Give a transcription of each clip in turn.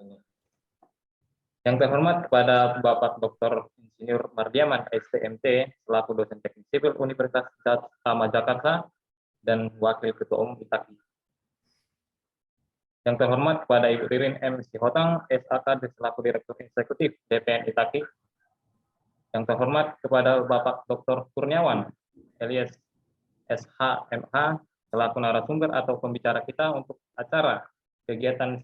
ini. Yang terhormat kepada Bapak Dr. Insinyur Mardiaman, STMT, selaku dosen teknik sipil Universitas Tama Jakarta dan Wakil Ketua Umum ITAKI. Yang terhormat kepada Ibu Ririn M. Sihotang, SAK, selaku Direktur Eksekutif DPN ITAKI. Yang terhormat kepada Bapak Dr. Kurniawan Elias SHMH, selaku narasumber atau pembicara kita untuk acara kegiatan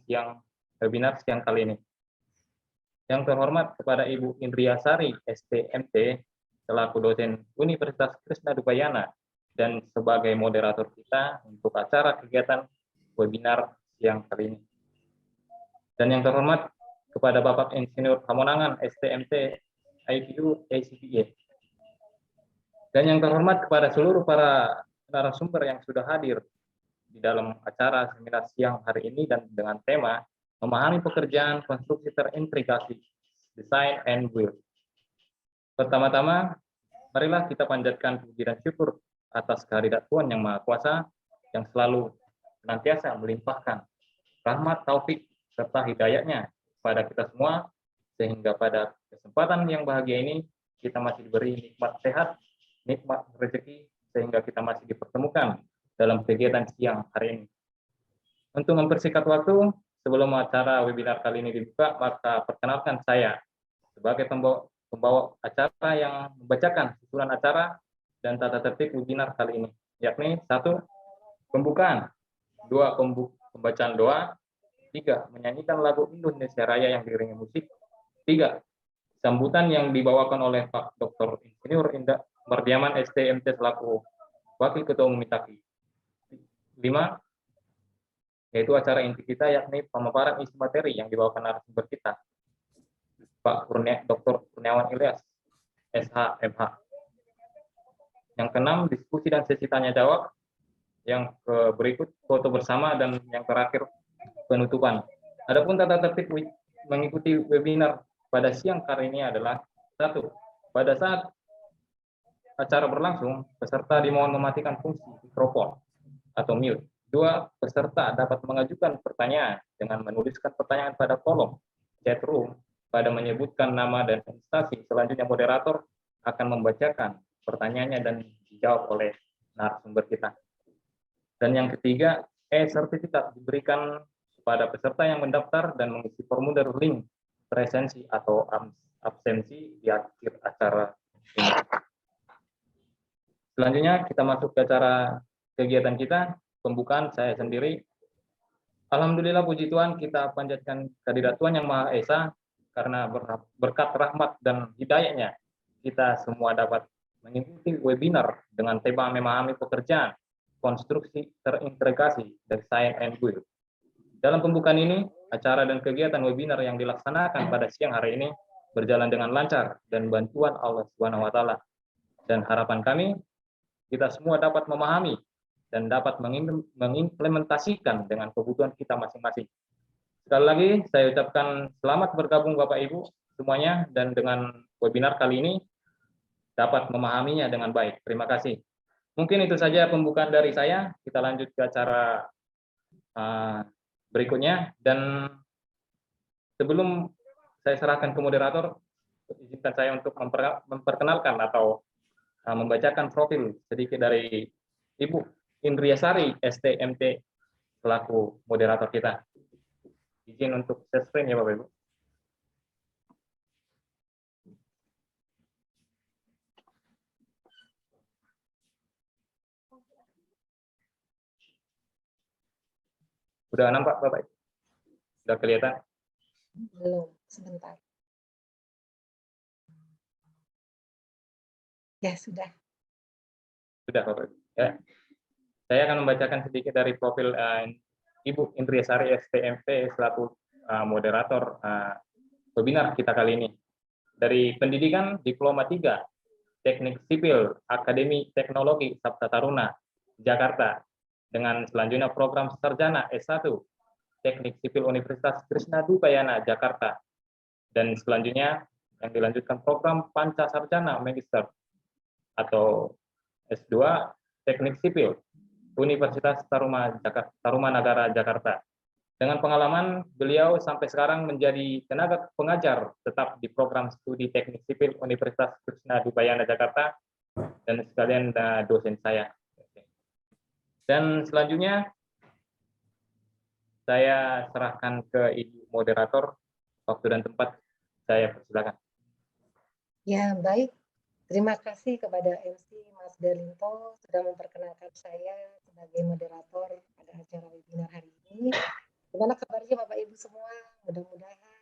webinar siang kali ini. Yang terhormat kepada Ibu Indriasari, STMT, selaku dosen Universitas Krisnadupayana dan sebagai moderator kita untuk acara kegiatan webinar siang kali ini. Dan yang terhormat kepada Bapak Insinyur Hamonangan, STMT, IPU, ACPA. Dan yang terhormat kepada seluruh para narasumber yang sudah hadir di dalam acara seminar siang hari ini dan dengan tema memahami pekerjaan konstruksi terintegrasi, design and build. Pertama-tama, marilah kita panjatkan puji dan syukur atas kehadirat Tuhan Yang Maha Kuasa yang selalu senantiasa melimpahkan rahmat, taufik, serta hidayahnya kepada kita semua, sehingga pada kesempatan yang bahagia ini kita masih diberi nikmat sehat, nikmat rezeki, sehingga kita masih dipertemukan dalam kegiatan siang hari ini. Untuk mempersingkat waktu, sebelum acara webinar kali ini dibuka, maka perkenalkan saya sebagai pembawa acara yang membacakan susunan acara dan tata tertib webinar kali ini, yakni 1. Pembukaan, 2. Pembacaan doa, 3. Menyanyikan lagu Indonesia Raya yang diiringi musik, 3. Sambutan yang dibawakan oleh Pak Dr. Insinyur Mardiaman, STMT, selaku Wakil Ketua Umum ITAKI, 5. Yaitu acara inti kita, yakni pemaparan isi materi yang dibawakan narasumber kita, Pak Dr. Kurniawan Ilyas, SHMH. Yang ke-6, diskusi dan sesi tanya jawab. Yang berikut foto bersama, dan yang terakhir penutupan. Adapun tata tertib mengikuti webinar pada siang hari ini adalah 1. Pada saat acara berlangsung, peserta dimohon mematikan fungsi mikrofon atau mute. 2. Peserta dapat mengajukan pertanyaan dengan menuliskan pertanyaan pada kolom chat room pada menyebutkan nama dan instansi. Selanjutnya moderator akan membacakan pertanyaannya dan dijawab oleh narasumber kita. Dan yang ketiga, sertifikat diberikan kepada peserta yang mendaftar dan mengisi formulir link presensi atau absensi di akhir acara ini. Selanjutnya kita masuk ke acara kegiatan kita, pembukaan saya sendiri. Alhamdulillah, puji Tuhan, kita panjatkan kehadirat Tuhan Yang Maha Esa, karena berkat rahmat dan hidayahnya kita semua dapat mengikuti webinar dengan tema memahami pekerjaan konstruksi terintegrasi, design and build. Dalam pembukaan ini, acara dan kegiatan webinar yang dilaksanakan pada siang hari ini berjalan dengan lancar dan bantuan Allah Subhanahu wa taala. Dan harapan kami, kita semua dapat memahami dan dapat mengimplementasikan dengan kebutuhan kita masing-masing. Sekali lagi, saya ucapkan selamat bergabung Bapak Ibu semuanya, dan dengan webinar kali ini dapat memahaminya dengan baik. Terima kasih. Mungkin itu saja pembukaan dari saya. Kita lanjut ke acara berikutnya. Dan sebelum saya serahkan ke moderator, izinkan saya untuk memperkenalkan atau membacakan profil sedikit dari Ibu Indriasari, STMT, selaku moderator kita. Izin untuk share screen ya Bapak Ibu. Sudah nampak Bapak Ibu? Sudah kelihatan? Belum, sebentar. Ya, sudah. Sudah Bapak Ibu. Ya. Saya akan membacakan sedikit dari profil Ibu Indriasari, STMT, selaku moderator webinar kita kali ini. Dari pendidikan Diploma 3, Teknik Sipil, Akademi Teknologi Sabta Taruna, Jakarta, dengan selanjutnya program Sarjana S1, Teknik Sipil Universitas Krisnadupayana, Jakarta, dan selanjutnya yang dilanjutkan program Panca Sarjana Magister atau S2, Teknik Sipil, Universitas Tarumanagara, Jakarta. Dengan pengalaman, beliau sampai sekarang menjadi tenaga pengajar tetap di program studi teknik sipil Universitas Krishna Dipayana Jakarta, dan sekalian dosen saya. Dan selanjutnya saya serahkan ke Ibu moderator, waktu dan tempat saya persilakan. Ya, baik. Terima kasih kepada MC Mas Darlinto sudah memperkenalkan saya sebagai moderator pada acara webinar hari ini. Gimana kabarnya Bapak Ibu semua? Mudah-mudahan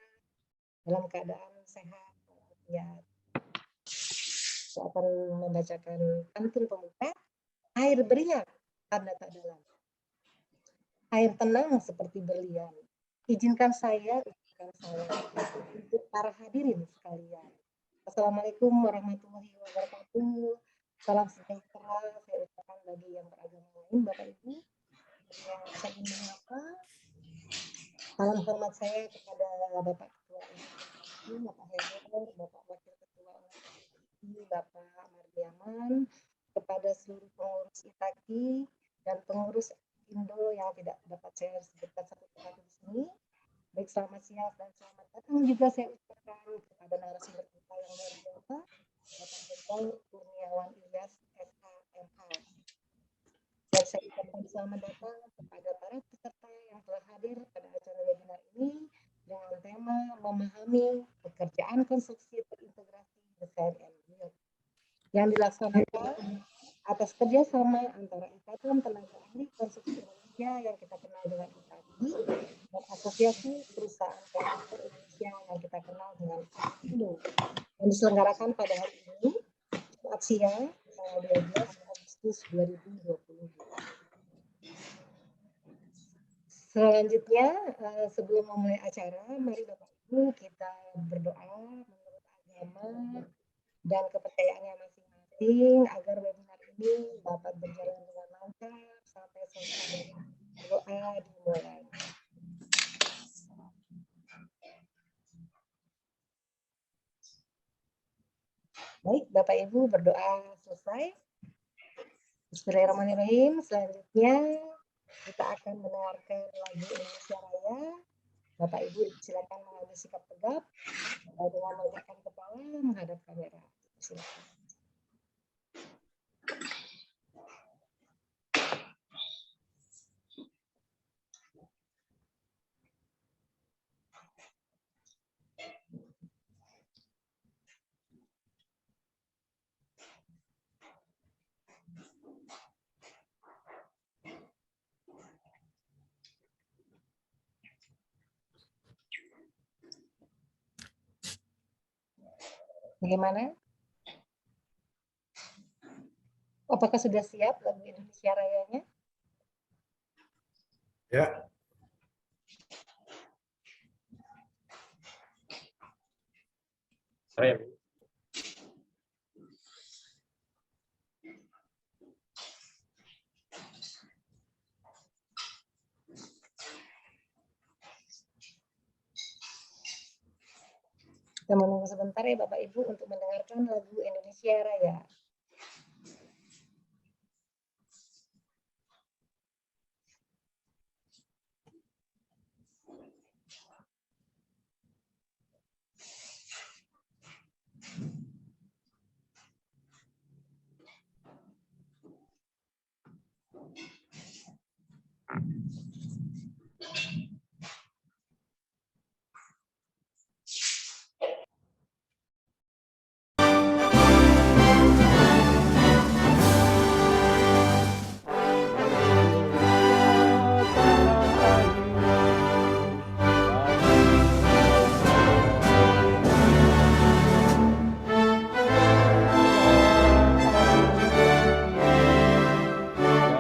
dalam keadaan sehat walafiat. Saya akan membacakan pantun pemuka. Air beriak, tanda tak dalam. Air tenang seperti berlian. Izinkan saya ucapkan salam untuk para hadirin sekalian. Assalamualaikum warahmatullahi wabarakatuh. Salam sejahtera saya ucapkan bagi yang beragama lain, Bapak Ibu. Yang saya ingin menyapa, salam hormat saya kepada Bapak Ketua MPI, Bapak Heber, Bapak Wakil Ketua MPI, Bapak Mardiaman, kepada seluruh pengurus ITAKI dan pengurus Indo yang tidak dapat saya sebutkan satu persatu di sini. Baik, selamat siang dan selamat datang juga saya ucapkan kepada narasumber kita yang luar biasa, Bapak Dr. Kurniawan Ilyas, SHMH. Dan saya ucapkan selamat datang kepada para peserta yang telah hadir pada acara webinar ini dengan tema memahami pekerjaan konstruksi terintegrasi desain and build yang dilaksanakan atas kerjasama antara Ikatan Tenaga Ahli Konstruksi Indonesia yang kita kenal dengan ITAKI dan Asosiasi Perusahaan Konstruktor Indonesia yang kita kenal dengan ASINDO, yang diselenggarakan pada hari ini, Jumat siang, tanggal 12 Agustus 2020. Selanjutnya, sebelum memulai acara, mari Bapak Ibu kita berdoa menurut agama dan kepercayaannya masing-masing agar webinar ini dapat berjalan dengan lancar sampai selesai. Doa dimulai. Baik, Bapak Ibu berdoa selesai. Bismillahirrahmanirrahim. Selanjutnya kita akan mendengarkan lagu Indonesia Raya. Bapak Ibu silakan mengambil sikap tegap dengan meletakkan kepala menghadap kamera. Silakan. Bagaimana? Apakah sudah siap lagu Indonesia Rayanya? Ya. Saya Kita menunggu sebentar ya Bapak Ibu untuk mendengarkan lagu Indonesia Raya.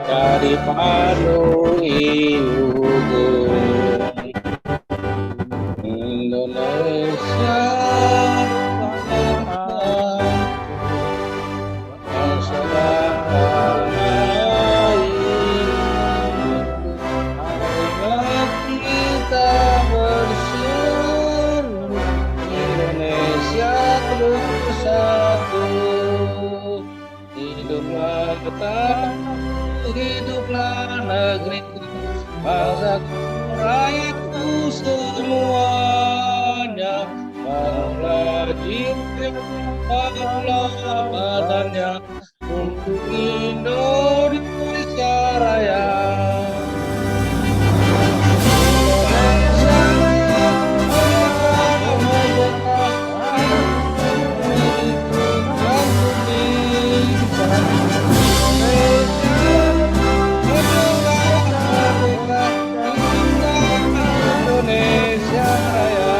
Daripada Iugung Indonesia yang sedang marilah kita berseru Indonesia bersatu, hiduplah kita, hiduplah negeri Allah badannya untuk Indonesia Raya. Indonesia Raya.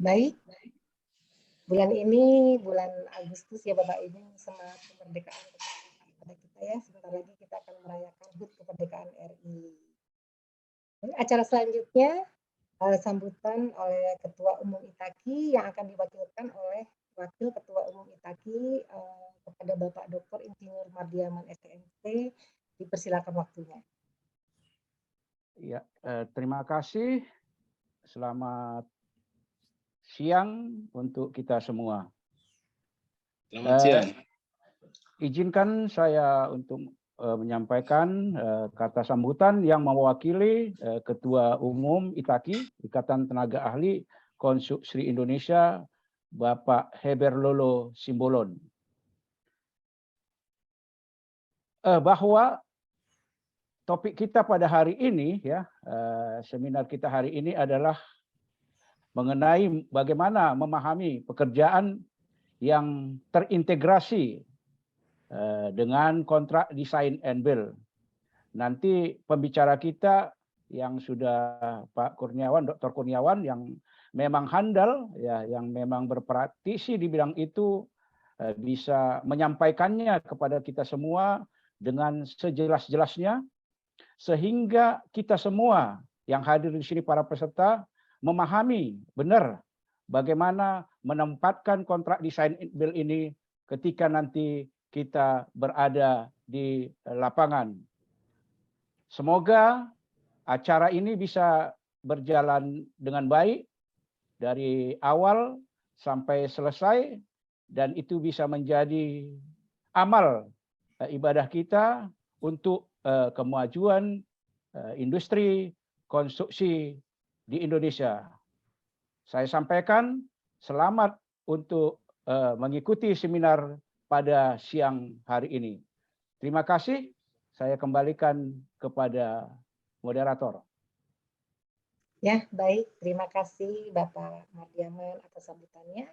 Baik, bulan ini bulan Agustus ya Bapak Ibu, semangat kemerdekaan pada kita ya. Sebentar lagi kita akan merayakan HUT kemerdekaan RI. Acara selanjutnya sambutan oleh Ketua Umum ITAKI yang akan diwakilkan oleh Wakil Ketua Umum ITAKI kepada Bapak Dr. Insinyur Mardiaman STMT. Dipersilakan waktunya. Ya, terima kasih. Selamat siang untuk kita semua. Selamat siang. Izinkan saya untuk menyampaikan kata sambutan yang mewakili Ketua Umum ITAKI, Ikatan Tenaga Ahli Konstruksi Indonesia, Bapak Heber Lolo Simbolon. Bahwa topik kita pada hari ini, ya, seminar kita hari ini adalah mengenai bagaimana memahami pekerjaan yang terintegrasi dengan kontrak design and build. Nanti pembicara kita yang sudah Pak Kurniawan, Dr. Kurniawan yang memang handal, ya, yang memang berpraktisi di bidang itu, bisa menyampaikannya kepada kita semua dengan sejelas-jelasnya, sehingga kita semua yang hadir di sini, para peserta, memahami benar bagaimana menempatkan kontrak design and build ini ketika nanti kita berada di lapangan. Semoga acara ini bisa berjalan dengan baik dari awal sampai selesai, dan itu bisa menjadi amal ibadah kita untuk kemajuan industri konstruksi di Indonesia. Saya sampaikan selamat untuk mengikuti seminar pada siang hari ini. Terima kasih. Saya kembalikan kepada moderator. Ya, baik. Terima kasih Bapak Mardiaman atas sambutannya.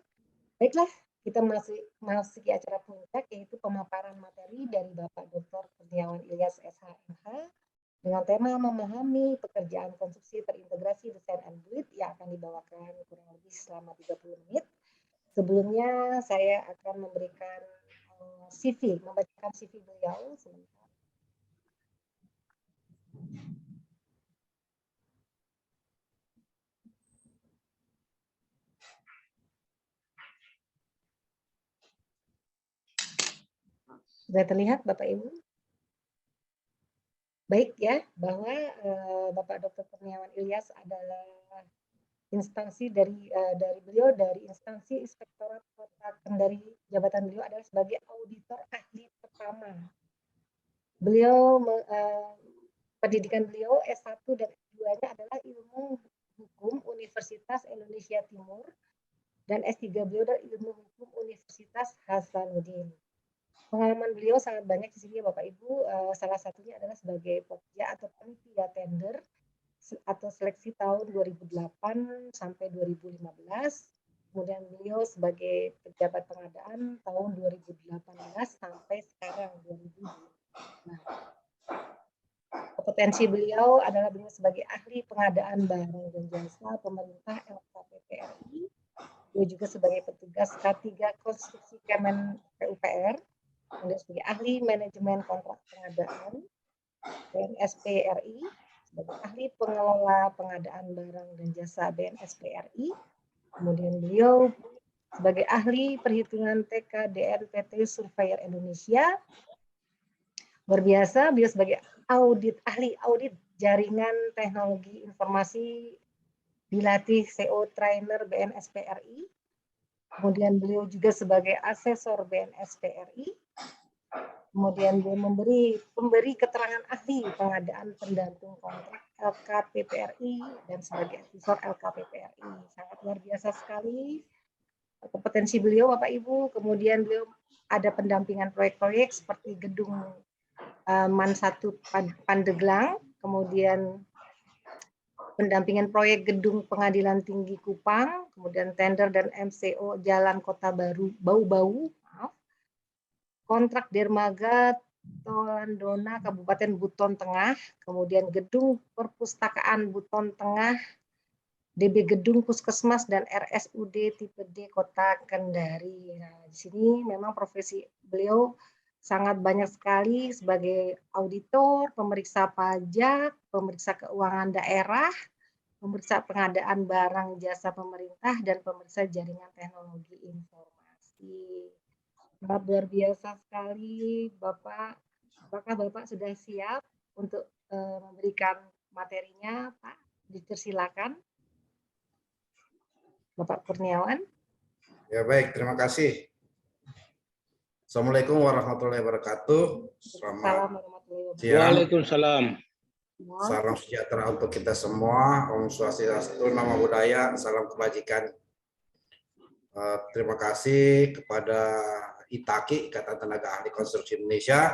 Baiklah, kita masuk ke acara puncak, yaitu pemaparan materi dari Bapak Dr. Kurniawan Ilyas SH.MH dengan tema memahami pekerjaan konstruksi terintegrasi desain and build yang akan dibawakan kurang lebih selama 30 menit. Sebelumnya saya akan memberikan membacakan CV beliau sebentar. Sudah terlihat Bapak Ibu? Baik ya, bahwa Bapak Dr. Kurniawan Ilyas adalah instansi dari beliau dari instansi Inspektorat Kota Kendari. Jabatan beliau adalah sebagai auditor ahli pertama. Beliau pendidikan beliau S1 dan S2-nya adalah Ilmu Hukum Universitas Indonesia Timur, dan S3 beliau dari Ilmu Hukum Universitas Hasanuddin. Pengalaman beliau sangat banyak di sini Bapak Ibu. Salah satunya adalah sebagai pokja atau panitia tender atau seleksi tahun 2008 sampai 2015. Kemudian beliau sebagai pejabat pengadaan tahun 2018 sampai sekarang 2020. Nah, kompetensi beliau adalah beliau sebagai ahli pengadaan barang dan jasa pemerintah LKPP RI. Beliau juga sebagai petugas K3 Konstruksi Kemen PUPR. Beliau sebagai ahli manajemen kontrak pengadaan BNSP RI, sebagai ahli pengelola pengadaan barang dan jasa BNSP RI. Kemudian beliau sebagai ahli perhitungan TKDN PT Surveyor Indonesia. Luar biasa, beliau sebagai ahli audit jaringan teknologi informasi dilatih CO Trainer BNSPRI. Kemudian beliau juga sebagai asesor BNSPRI. Kemudian beliau memberi keterangan ahli pengadaan pendamping kontrak LKPPRI dan sebagai asesor LKPPRI. Sangat luar biasa sekali kompetensi beliau, Bapak Ibu. Kemudian beliau ada pendampingan proyek-proyek seperti gedung MAN 1 Pandeglang, kemudian pendampingan proyek gedung Pengadilan Tinggi Kupang, kemudian tender dan MCO Jalan Kota Baru Bau-Bau, kontrak dermaga Tolandona Kabupaten Buton Tengah, kemudian gedung perpustakaan Buton Tengah, DB Gedung Puskesmas dan RSUD tipe D Kota Kendari. Nah, di sini memang profesi beliau sangat banyak sekali sebagai auditor, pemeriksa pajak, pemeriksa keuangan daerah, pemeriksa pengadaan barang jasa pemerintah, dan pemeriksa jaringan teknologi informasi. Sangat luar biasa sekali, Bapak. Apakah Bapak sudah siap untuk memberikan materinya, Pak? Dipersilakan. Bapak Kurniawan. Ya baik, terima kasih. Assalamualaikum warahmatullahi wabarakatuh. Selamat siang. Waalaikumsalam. Salam sejahtera untuk kita semua. Om Swastiastu, Namo Buddhaya, salam kebajikan. Terima kasih kepada ITAKI, Ikatan Tenaga Ahli Konstruksi Indonesia,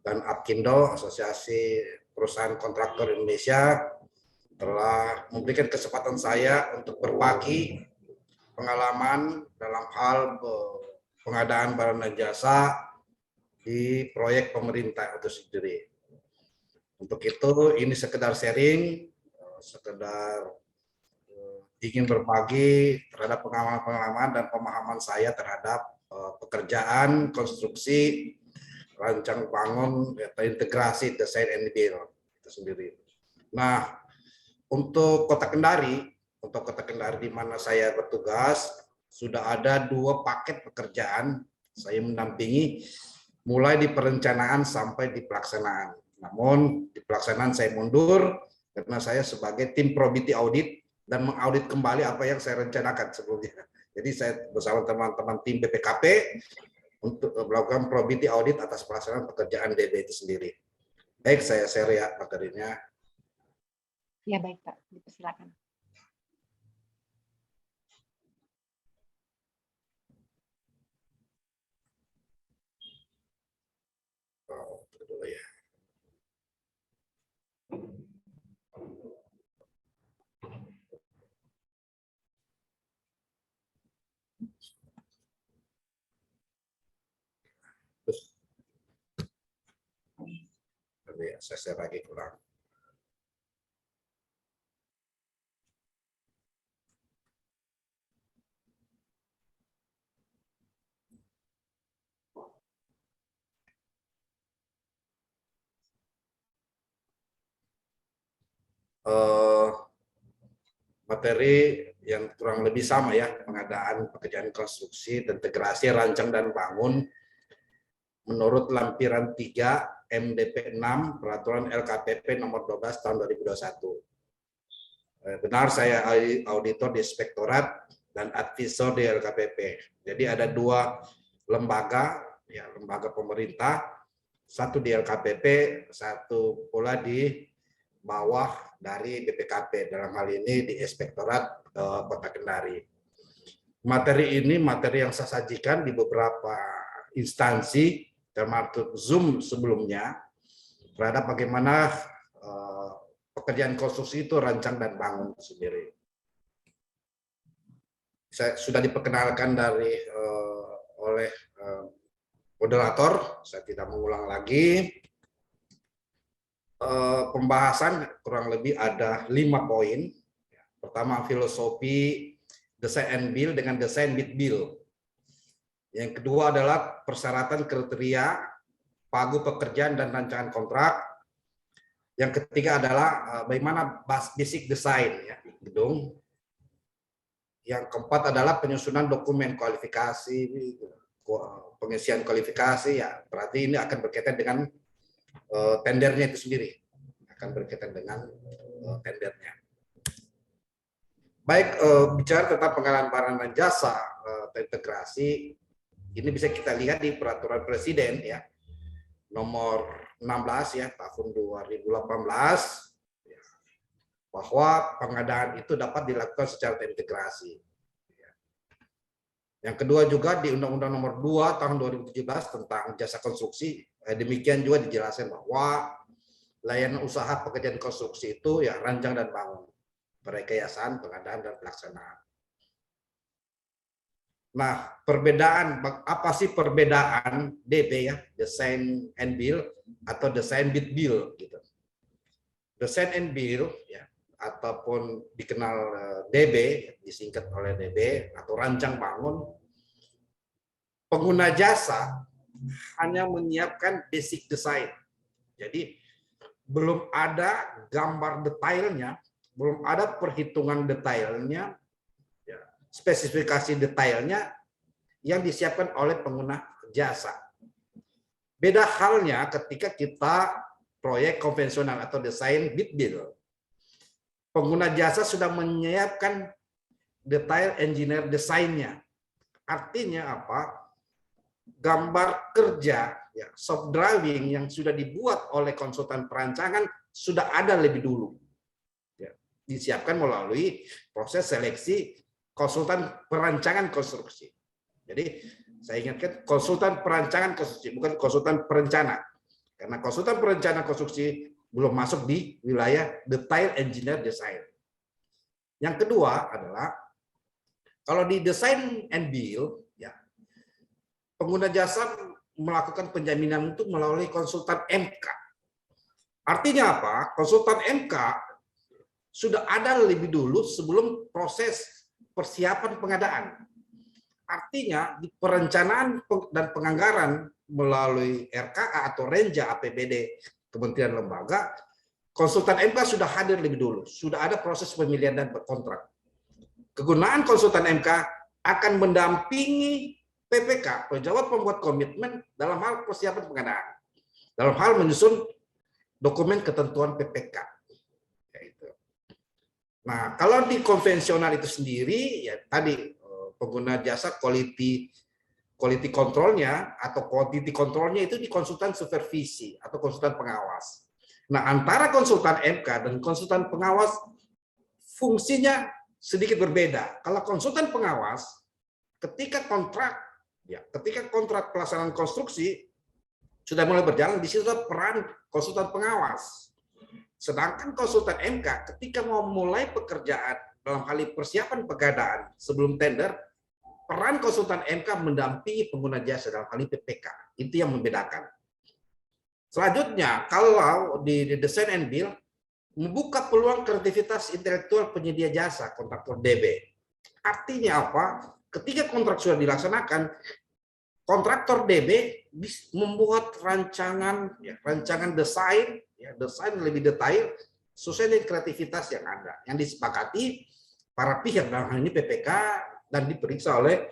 dan APKINDO, Asosiasi Perusahaan Kontraktor Indonesia, telah memberikan kesempatan saya untuk berbagi pengalaman dalam hal pengadaan barang dan jasa di proyek pemerintah itu sendiri. Untuk itu, ini sekedar sharing, sekedar ingin berbagi terhadap pengalaman-pengalaman dan pemahaman saya terhadap pekerjaan konstruksi, rancang bangun, integrasi, desain and build itu sendiri. Nah, untuk Kota Kendari di mana saya bertugas, sudah ada 2 paket pekerjaan saya mendampingi mulai di perencanaan sampai di pelaksanaan. Namun di pelaksanaan saya mundur karena saya sebagai tim probity audit dan mengaudit kembali apa yang saya rencanakan sebelumnya. Jadi saya bersama teman-teman tim BPKP untuk melakukan probity audit atas pelaksanaan pekerjaan DB itu sendiri. Baik, saya share ya materinya. Ya baik Pak, dipersilakan. Dulu ya. Saya share lagi kurang. Materi yang kurang lebih sama ya, pengadaan pekerjaan konstruksi, integrasi, rancang dan bangun menurut lampiran 3 MDP 6 Peraturan LKPP nomor 12 tahun 2021. Benar, saya auditor di Inspektorat dan advisor di LKPP. Jadi ada 2 lembaga, ya, lembaga pemerintah, satu di LKPP, satu pula di bawah dari BPKP, dalam hal ini di Inspektorat Kota Kendari. Materi ini materi yang saya sajikan di beberapa instansi, termasuk Zoom sebelumnya, terhadap bagaimana pekerjaan konstruksi itu rancang dan bangun sendiri. Saya sudah diperkenalkan oleh moderator, saya tidak mengulang lagi. Pembahasan kurang lebih ada 5 poin. Pertama, filosofi desain and build dengan desain with build. Yang kedua adalah persyaratan kriteria pagu pekerjaan dan rancangan kontrak. Yang ketiga adalah bagaimana basic design ya, gedung. Yang keempat adalah penyusunan dokumen kualifikasi, pengisian kualifikasi ya. Berarti ini akan berkaitan dengan tendernya itu sendiri, akan berkaitan dengan tendernya. Baik, bicara tentang pengadaan barang dan jasa terintegrasi, ini bisa kita lihat di peraturan presiden ya nomor 16 ya tahun 2018 ya, bahwa pengadaan itu dapat dilakukan secara terintegrasi. Yang kedua juga di Undang-Undang Nomor 2 tahun 2017 tentang jasa konstruksi, demikian juga dijelaskan bahwa layanan usaha pekerjaan konstruksi itu ya rancang dan bangun, perekayasaan, pengadaan, dan pelaksanaan. Nah, perbedaan, apa sih perbedaan DB ya, design and build atau design bid build gitu. Design and build ya, ataupun dikenal DB, disingkat oleh DB atau rancang bangun, pengguna jasa hanya menyiapkan basic design. Jadi belum ada gambar detailnya, belum ada perhitungan detailnya, ya, spesifikasi detailnya yang disiapkan oleh pengguna jasa. Beda halnya ketika kita proyek konvensional atau desain bid build. Pengguna jasa sudah menyiapkan detail engineer desainnya. Artinya apa? Gambar kerja, ya, soft drawing yang sudah dibuat oleh konsultan perancangan sudah ada lebih dulu. Ya, disiapkan melalui proses seleksi konsultan perancangan konstruksi. Jadi saya ingatkan konsultan perancangan konstruksi, bukan konsultan perencana. Karena konsultan perencana konstruksi belum masuk di wilayah detail engineer design. Yang kedua adalah kalau di design and build, ya, pengguna jasa melakukan penjaminan itu melalui konsultan MK. Artinya apa? Konsultan MK sudah ada lebih dulu sebelum proses persiapan pengadaan. Artinya di perencanaan dan penganggaran melalui RKA atau Renja APBD Kementerian Lembaga, konsultan MK sudah hadir lebih dulu, sudah ada proses pemilihan dan kontrak. Kegunaan konsultan MK akan mendampingi PPK, pejabat pembuat komitmen dalam hal persiapan pengadaan, dalam hal menyusun dokumen ketentuan PPK. Nah, kalau di konvensional itu sendiri, ya tadi pengguna jasa quality control-nya atau quantity control-nya itu di konsultan supervisi atau konsultan pengawas. Nah, antara konsultan MK dan konsultan pengawas fungsinya sedikit berbeda. Kalau konsultan pengawas, ketika kontrak pelaksanaan konstruksi sudah mulai berjalan, di situ peran konsultan pengawas. Sedangkan konsultan MK ketika mau mulai pekerjaan dalam hal persiapan pengadaan sebelum tender, peran konsultan MK mendampingi pengguna jasa dalam hal PPK. Itu yang membedakan. Selanjutnya, kalau di design and build, membuka peluang kreativitas intelektual penyedia jasa, kontraktor DB. Artinya apa? Ketika kontrak sudah dilaksanakan, kontraktor DB bisa membuat rancangan desain, desain lebih detail sesuai dengan kreativitas yang ada, yang disepakati para pihak dalam hal ini PPK dan diperiksa oleh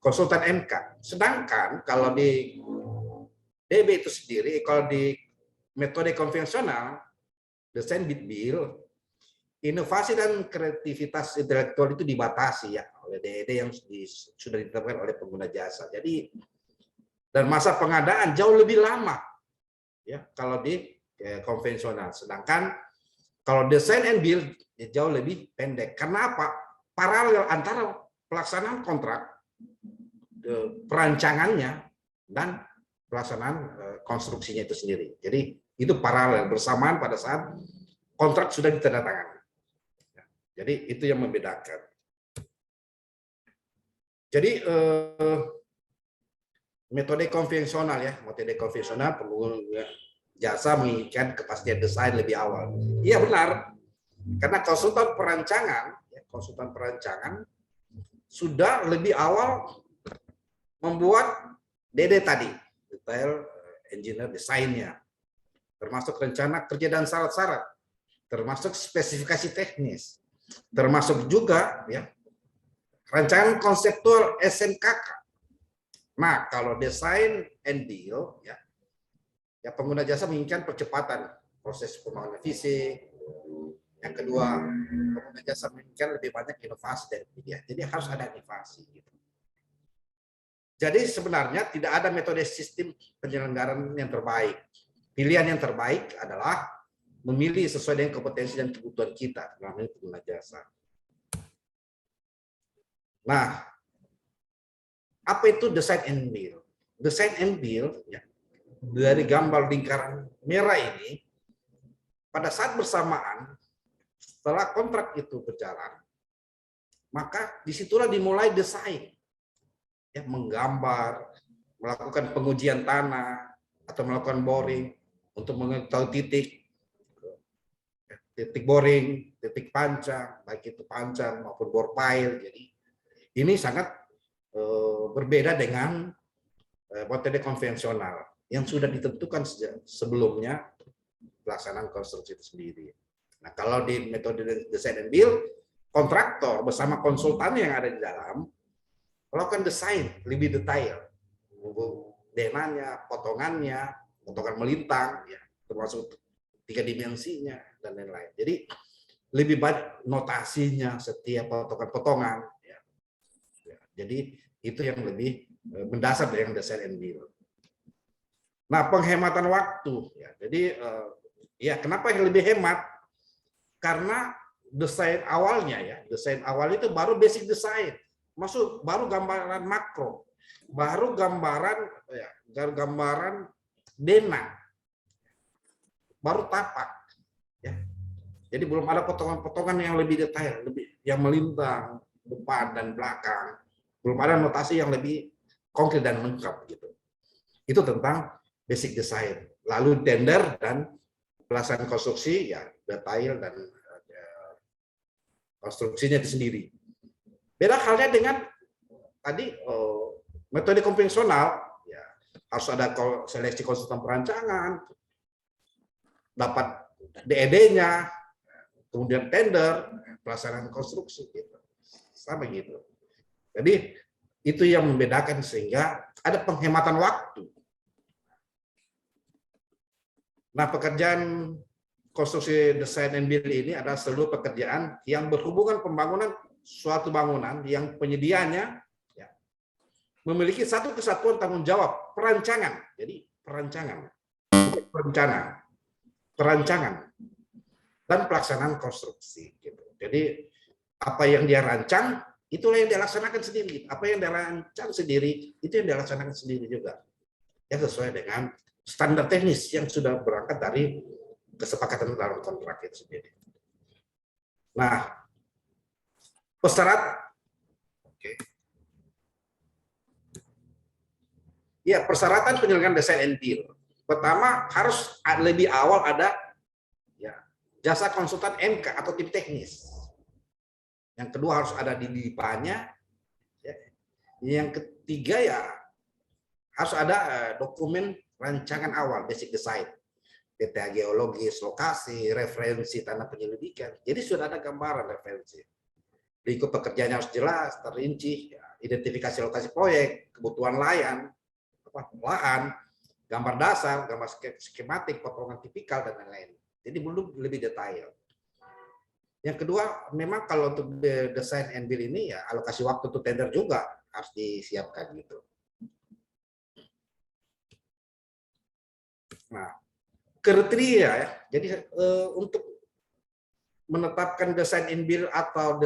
konsultan MK. Sedangkan kalau di DB itu sendiri, kalau di metode konvensional, desain bid build, inovasi dan kreativitas intelektual itu dibatasi ya oleh DED yang sudah ditetapkan oleh pengguna jasa. Jadi dan masa pengadaan jauh lebih lama ya kalau di konvensional. Sedangkan kalau desain and build ya jauh lebih pendek. Karena apa? Paralel antara pelaksanaan kontrak, perancangannya dan pelaksanaan konstruksinya itu sendiri. Jadi itu paralel bersamaan pada saat kontrak sudah ditandatangani. Jadi itu yang membedakan. Jadi metode konvensional ya, metode konvensional pengguna jasa menginginkan kepastian desain lebih awal. Iya benar, karena konsultan perancangan sudah lebih awal membuat DD tadi, detail engineer desainnya, termasuk rencana kerja dan syarat-syarat, termasuk spesifikasi teknis, termasuk juga ya rancangan konseptual SNKK. Nah, kalau desain and build ya Ya, pengguna jasa menginginkan percepatan proses pembangunan fisik. Yang kedua, pengguna jasa menginginkan lebih banyak inovasi dari dia. Jadi harus ada inovasi. Gitu. Jadi sebenarnya tidak ada metode sistem penyelenggaraan yang terbaik. Pilihan yang terbaik adalah memilih sesuai dengan kompetensi dan kebutuhan kita, namanya pengguna jasa. Nah, apa itu design and build? Design and build, ya, dari gambar lingkaran merah ini, pada saat bersamaan, setelah kontrak itu berjalan, maka disitulah dimulai desain. Ya, menggambar, melakukan pengujian tanah, atau melakukan boring, untuk mengetahui titik boring, titik pancang, baik itu pancang maupun bore pile. Jadi ini sangat berbeda dengan metode konvensional yang sudah ditentukan sebelumnya pelaksanaan konstruksi itu sendiri. Nah, kalau di metode design and build, kontraktor bersama konsultan yang ada di dalam melakukan desain lebih detail, denanya, potongannya, potongan melintang, ya, termasuk 3 dimensinya dan lain-lain. Jadi lebih banyak notasinya setiap potongan-potongan. Ya. Jadi itu yang lebih mendasar dari yang desain and build. Nah, penghematan waktu. Ya. Jadi ya kenapa yang lebih hemat? Karena desain awalnya ya, desain awal itu baru basic desain, maksud baru gambaran makro, baru gambaran ya, gambaran denah, baru tapak. Ya. Jadi belum ada potongan-potongan yang lebih detail, lebih yang melintang depan dan belakang. Belum ada notasi yang lebih konkret dan lengkap gitu. Itu tentang basic design. Lalu tender dan pelaksanaan konstruksi ya detail dan konstruksinya itu sendiri. Beda halnya dengan tadi metode konvensional ya, harus ada seleksi konsultan perancangan, dapat DED-nya, kemudian tender, pelaksanaan konstruksi gitu. Sama gitu. Jadi itu yang membedakan sehingga ada penghematan waktu. Nah, pekerjaan konstruksi desain and build ini adalah seluruh pekerjaan yang berhubungan pembangunan suatu bangunan yang penyediaannya ya, memiliki satu kesatuan tanggung jawab perancangan. Jadi perancangan, perencanaan, perancangan dan pelaksanaan konstruksi. Gitu. Jadi apa yang dia rancang itulah yang dia laksanakan sendiri. Apa yang dia rancang sendiri itu yang dia laksanakan sendiri juga. Ya sesuai dengan standar teknis yang sudah berangkat dari kesepakatan dalam kontrak itu sendiri. Nah, persyaratan, oke. Ya, persyaratan penyelenggaraan desain and build. Pertama, harus lebih awal ada ya, jasa konsultan MK atau tim teknis. Yang kedua harus ada di DIPA-nya. Ya. Yang ketiga ya harus ada dokumen rancangan awal, basic design. Peta geologis, lokasi, referensi tanah penyelidikan. Jadi sudah ada gambaran referensi. Lingkup pekerjaannya harus jelas, terinci, ya, identifikasi lokasi proyek, kebutuhan lahan, gambar dasar, gambar skematik, potongan tipikal dan lain-lain. Jadi belum lebih detail. Yang kedua, memang kalau untuk desain and build ini ya alokasi waktu untuk tender juga harus disiapkan gitu. Nah, kriteria ya. Jadi untuk menetapkan desain and build atau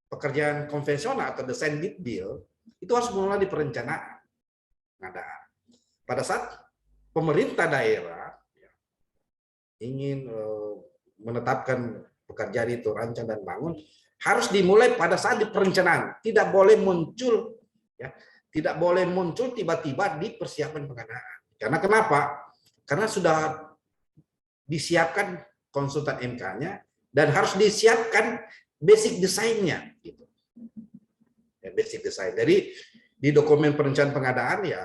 pekerjaan konvensional atau desain bid build itu harus mulai di perencanaan. Pada saat pemerintah daerah ya, ingin menetapkan pekerjaan itu rancang dan bangun harus dimulai pada saat di perencanaan. Tidak boleh muncul ya, tidak boleh muncul tiba-tiba di persiapan pengadaan. Karena kenapa? Karena sudah disiapkan konsultan MK-nya dan harus disiapkan basic desainnya gitu. Ya, basic design. Jadi di dokumen perencanaan pengadaan ya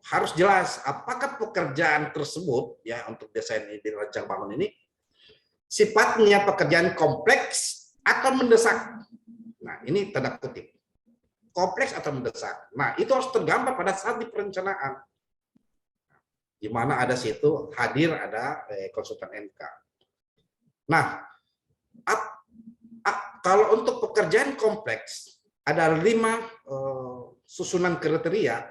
harus jelas apakah pekerjaan tersebut ya untuk desain di rancang bangun ini sifatnya pekerjaan kompleks atau mendesak. Nah, ini tanda kutip. Kompleks atau mendesak. Nah, itu harus tergambar pada saat di perencanaan. di mana ada situ hadir ada konsultan MK. Nah, kalau untuk pekerjaan kompleks ada 5 susunan kriteria.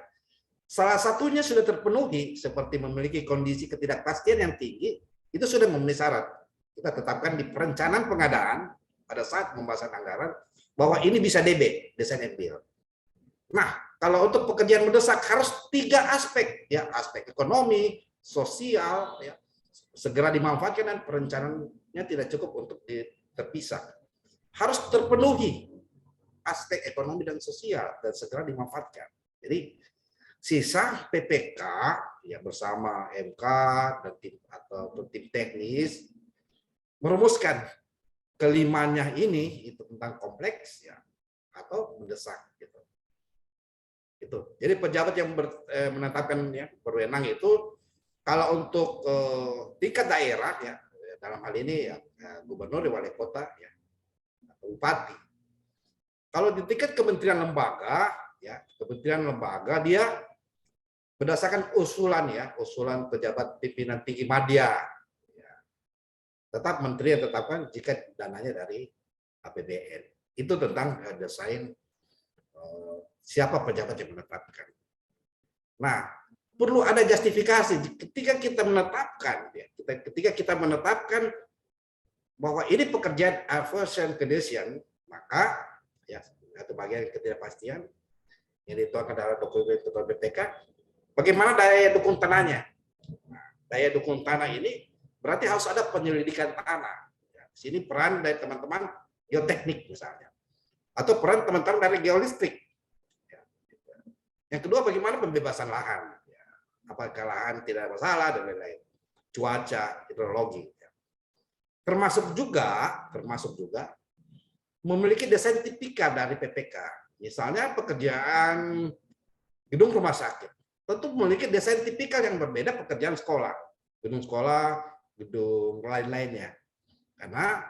Salah satunya sudah terpenuhi seperti memiliki kondisi ketidakpastian yang tinggi, itu sudah memenuhi syarat. Kita tetapkan di perencanaan pengadaan pada saat pembahasan anggaran bahwa ini bisa DB, design and build. Nah, kalau untuk pekerjaan mendesak harus 3 aspek, ya, aspek ekonomi, sosial, ya, segera dimanfaatkan dan perencanaannya tidak cukup untuk terpisah. Harus terpenuhi aspek ekonomi dan sosial dan segera dimanfaatkan. Jadi sisa PPK ya bersama MK dan tim atau tim teknis merumuskan kelimanya ini itu tentang kompleks ya atau mendesak gitu. Itu. Jadi pejabat yang menetapkan ya berwenang itu kalau untuk tingkat daerah ya dalam hal ini ya gubernur, wali kota ya atau bupati. Kalau di tingkat kementerian lembaga ya kementerian lembaga dia berdasarkan usulan ya usulan pejabat pimpinan tinggi madya ya. Tetap menteri yang tetapkan jika dananya dari APBN itu tentang desain siapa pejabat yang menetapkan. Nah perlu ada justifikasi ketika kita menetapkan ya ketika kita menetapkan bahwa ini pekerjaan aversion condition maka ya satu bagian ketidakpastian yang dituangkan dalam dokumen ketentuan BPK. Bagaimana daya dukung tanahnya? Nah, daya dukung tanah ini berarti harus ada penyelidikan tanah. Ya, di sini peran dari teman-teman geoteknik misalnya, atau peran teman-teman dari geolistrik. Ya, gitu. Yang kedua, bagaimana pembebasan lahan? Ya, apakah lahan tidak ada masalah dan lain-lain? Cuaca, hidrologi. Ya. Termasuk juga memiliki desain tipikal dari PPK. Misalnya pekerjaan gedung rumah sakit. Tentu memiliki desain tipikal yang berbeda pekerjaan sekolah, gedung lain-lainnya. Karena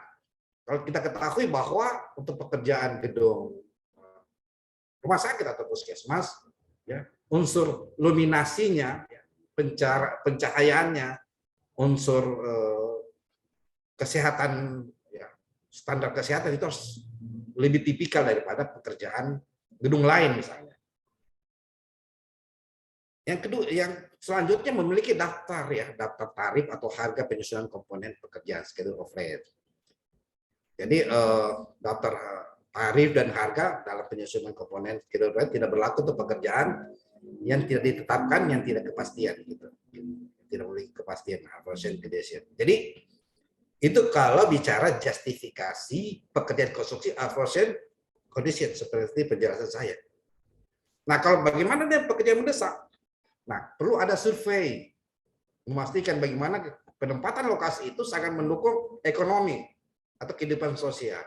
kalau kita ketahui bahwa untuk pekerjaan gedung rumah sakit atau puskesmas, ya, unsur luminasinya, pencahayaannya, unsur kesehatan, ya, standar kesehatan itu harus lebih tipikal daripada pekerjaan gedung lain misalnya. Yang kedua, yang selanjutnya memiliki daftar tarif atau harga penyusunan komponen pekerjaan schedule of rate. Jadi daftar tarif dan harga dalam penyusunan komponen schedule of rate tidak berlaku untuk pekerjaan yang tidak ditetapkan, yang tidak kepastian gitu. Tidak memiliki kepastian aversion condition. Jadi itu kalau bicara justifikasi pekerjaan konstruksi aversion condition seperti penjelasan saya. Nah, kalau bagaimana dengan pekerjaan mendesak? Nah, perlu ada survei memastikan bagaimana penempatan lokasi itu sangat mendukung ekonomi atau kehidupan sosial.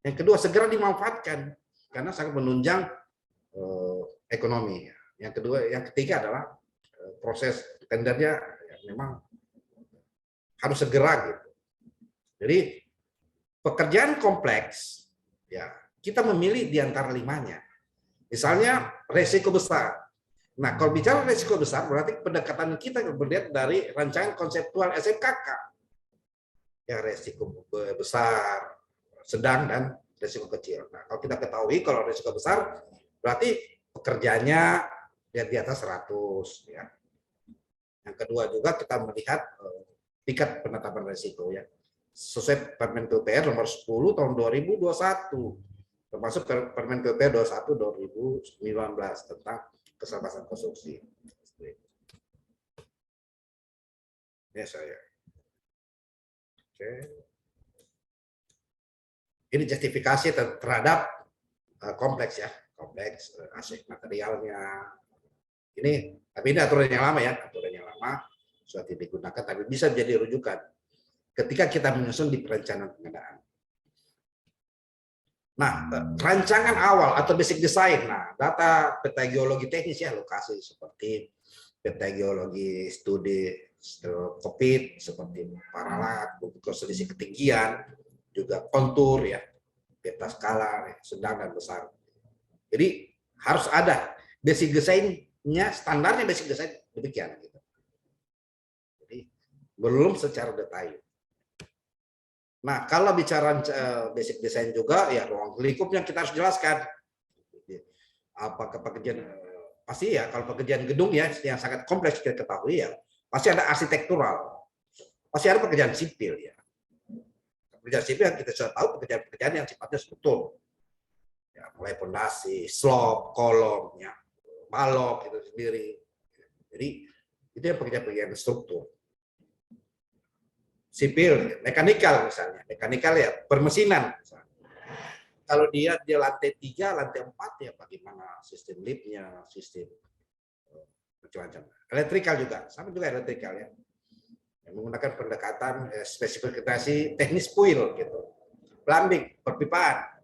Yang kedua, segera dimanfaatkan karena sangat menunjang ekonomi. Yang ketiga adalah proses tendernya ya, memang harus segera gitu. Jadi pekerjaan kompleks ya kita memilih di antara 5-nya. Misalnya resiko besar. Nah, kalau bicara risiko besar, berarti pendekatan kita berdiri dari rancangan konseptual SMKK. Ya, risiko besar, sedang, dan risiko kecil. Nah, kalau kita ketahui, kalau risiko besar, berarti pekerjaannya di atas 100. Ya. Yang kedua juga kita melihat tingkat penetapan risiko. Ya. Sesuai Permen PUPR nomor 10 tahun 2021. Termasuk Permen PUPR 21 2019 tentang keselamasan konstruksi. Ya saya. Oke. Ini justifikasi terhadap kompleks ya, kompleks aspek materialnya. Tapi ini aturan yang lama ya, aturan yang lama sudah tidak digunakan, tapi bisa jadi rujukan ketika kita menyusun di perencanaan pengadaan. Nah, rancangan awal atau basic design, nah data peta geologi teknis ya lokasi seperti peta geologi studi kopit seperti paralat, bukit selisih ketinggian, juga kontur ya, peta skala, sedang dan besar. Jadi harus ada basic design-nya, standarnya basic design demikian. Gitu. belum secara detail. Nah, kalau bicara basic design juga, ya ruang lingkupnya kita harus jelaskan. Apakah pekerjaan pasti ya kalau pekerjaan gedung ya yang sangat kompleks kita ketahui ya pasti ada arsitektural, pasti ada pekerjaan sipil ya. Pekerjaan sipil kita sudah tahu pekerjaan-pekerjaan yang sifatnya struktur, ya, mulai pondasi, slop, kolom, ya, balok itu sendiri. Jadi itu yang pekerjaan-pekerjaan struktur. Sipil, mekanikal misalnya, mekanikal ya permesinan. Misalnya. Kalau dia lantai 3, lantai 4 ya bagaimana sistem liftnya, sistem macam-macam. Elektrikal juga, sama juga elektrikal ya. Yang menggunakan pendekatan spesifikasi teknis puil gitu. Plumbing, perpipaan,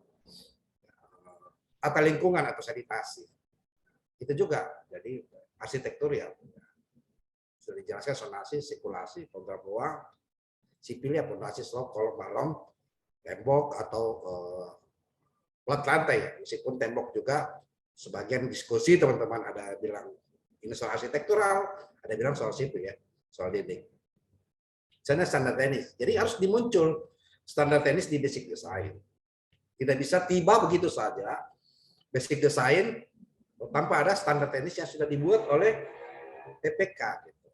tata lingkungan atau sanitasi. Itu juga. Jadi arsitektur ya. Sudah dijelaskan sonasi, sirkulasi, program ruang, sipil ya pondasi, slop, kolom, balong, tembok atau plat lantai ya, meskipun tembok juga sebagian diskusi teman-teman ada bilang ini soal arsitektural, ada bilang soal sipil ya, soal dinding. Misalnya standar teknis, jadi harus dimuncul standar teknis di basic design. Tidak bisa tiba begitu saja basic design tanpa ada standar teknis yang sudah dibuat oleh PPK gitu,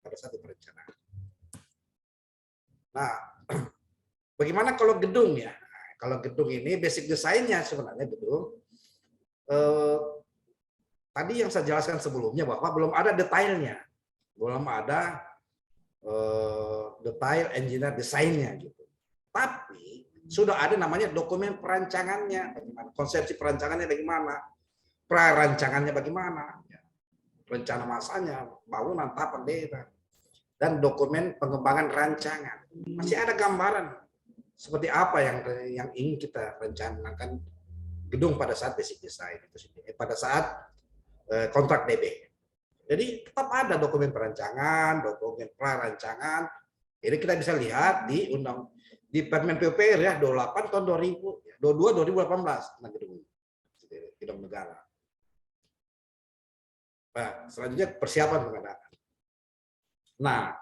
pada satu perencanaan. Nah, bagaimana kalau gedung ya? Kalau gedung ini basic desainnya sebenarnya gedung tadi yang saya jelaskan sebelumnya bahwa belum ada detailnya, belum ada detail engineer desainnya gitu. Tapi sudah ada namanya dokumen perancangannya, bagaimana konsepsi perancangannya bagaimana, prarancangannya bagaimana, rencana masanya, bangunan, tapak daerah, dan dokumen pengembangan rancangan. Masih ada gambaran seperti apa yang ingin kita rencanakan gedung pada saat basic design itu sendiri, pada saat kontrak DB. Jadi tetap ada dokumen perancangan, dokumen prarancangan. Ini kita bisa lihat di Permen PUPR ya 28 tahun 2022 2018 tentang gedung negara. Nah, selanjutnya persiapan pengadaan. Nah,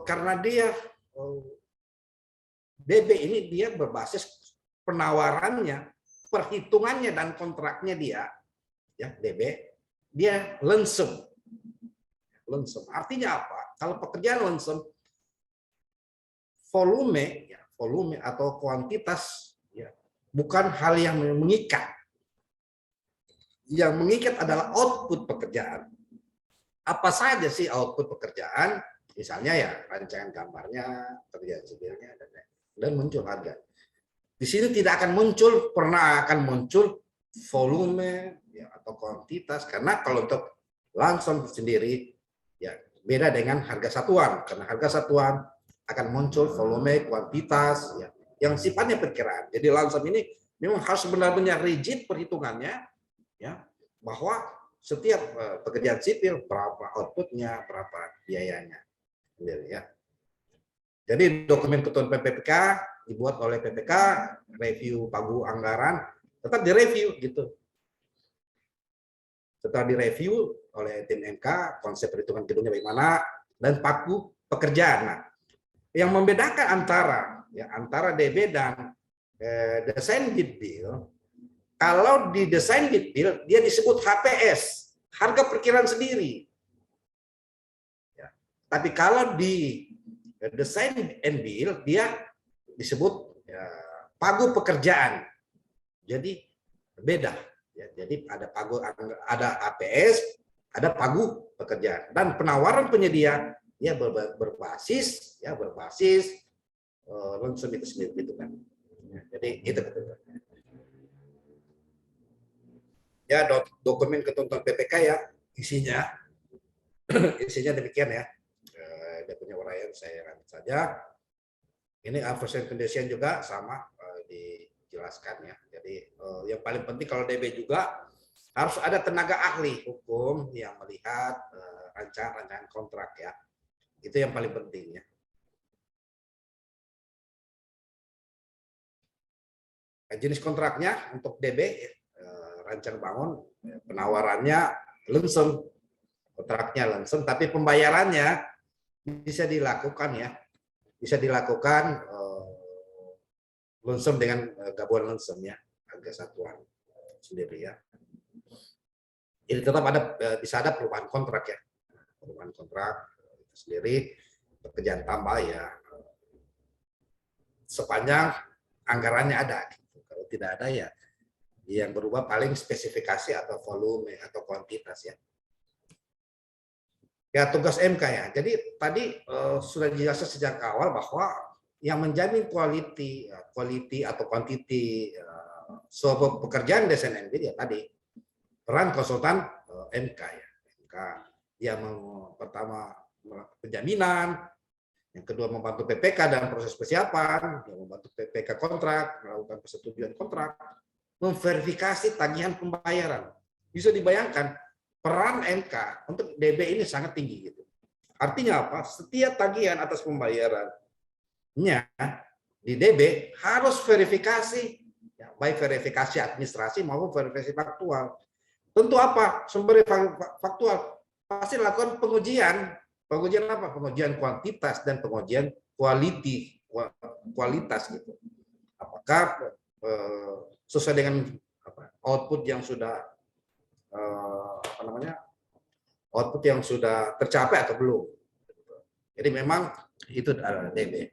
karena dia DB ini dia berbasis penawarannya, perhitungannya dan kontraknya dia, ya DB, dia lensum. Lensum. Artinya apa? Kalau pekerjaan lensum, volume atau kuantitas, ya, bukan hal yang mengikat. Yang mengikat adalah output pekerjaan. Apa saja sih output pekerjaan? Misalnya ya rancangan gambarnya, pekerjaan sipilnya, dan muncul harga. Di sini tidak akan pernah akan muncul volume ya, atau kuantitas, karena kalau untuk langsung sendiri ya beda dengan harga satuan, karena harga satuan akan muncul volume, kuantitas ya, yang sifatnya perkiraan. Jadi langsung ini memang harus benar-benar rigid perhitungannya ya, bahwa setiap pekerjaan sipil berapa outputnya, berapa biayanya. Ya. Jadi dokumen ketentuan PPK dibuat oleh PPK, review pagu anggaran, tetap direview gitu. Setelah direview oleh tim MK, konsep perhitungan gedungnya bagaimana, dan pagu pekerjaan. Nah, yang membedakan antara DB dan desain bid bill, kalau di desain bid bill dia disebut HPS, harga perkiraan sendiri. Ya. Tapi kalau di desain and bill dia disebut ya, pagu pekerjaan. Jadi beda. Ya, jadi ada HPS, ada pagu pekerjaan, dan penawaran penyedia ya berbasis langsung itu sendiri gitu kan. Ya, jadi itu betul. Ya dokumen ketentuan PPK ya isinya demikian ya. Dia punya uraian saya lanjut saja. Ini adverse condition juga sama dijelaskan ya. Jadi yang paling penting kalau DB juga harus ada tenaga ahli hukum yang melihat rancangan kontrak ya. Itu yang paling penting ya. Jenis kontraknya untuk DB rancangan bangun penawarannya langsung, kontraknya langsung, tapi pembayarannya bisa dilakukan ya, bisa dilakukan lumsum dengan gabungan lumsum ya, harga satuan sendiri ya. Jadi tetap ada, bisa ada perubahan kontrak ya, perubahan kontrak sendiri, pekerjaan tambah ya, sepanjang anggarannya ada. Kalau tidak ada ya, yang berubah paling spesifikasi atau volume atau kuantitas ya. Ya tugas MK ya. Jadi tadi sudah dijelaskan sejak awal bahwa yang menjamin quality atau quantity suatu pekerjaan desain NB ya tadi peran konsultan MK ya. MK yang pertama penjaminan, yang kedua membantu PPK dalam proses persiapan, yang membantu PPK kontrak, melakukan persetujuan kontrak, memverifikasi tagihan pembayaran. Bisa dibayangkan peran MK untuk DB ini sangat tinggi gitu. Artinya apa? Setiap tagihan atas pembayarannya di DB harus verifikasi, ya, baik verifikasi administrasi maupun verifikasi faktual. Tentu apa? Sumber faktual pasti lakukan pengujian. Pengujian apa? Pengujian kuantitas dan pengujian kualitas gitu. Apakah sesuai dengan output yang sudah output yang sudah tercapai atau belum. Jadi memang itu adalah DB.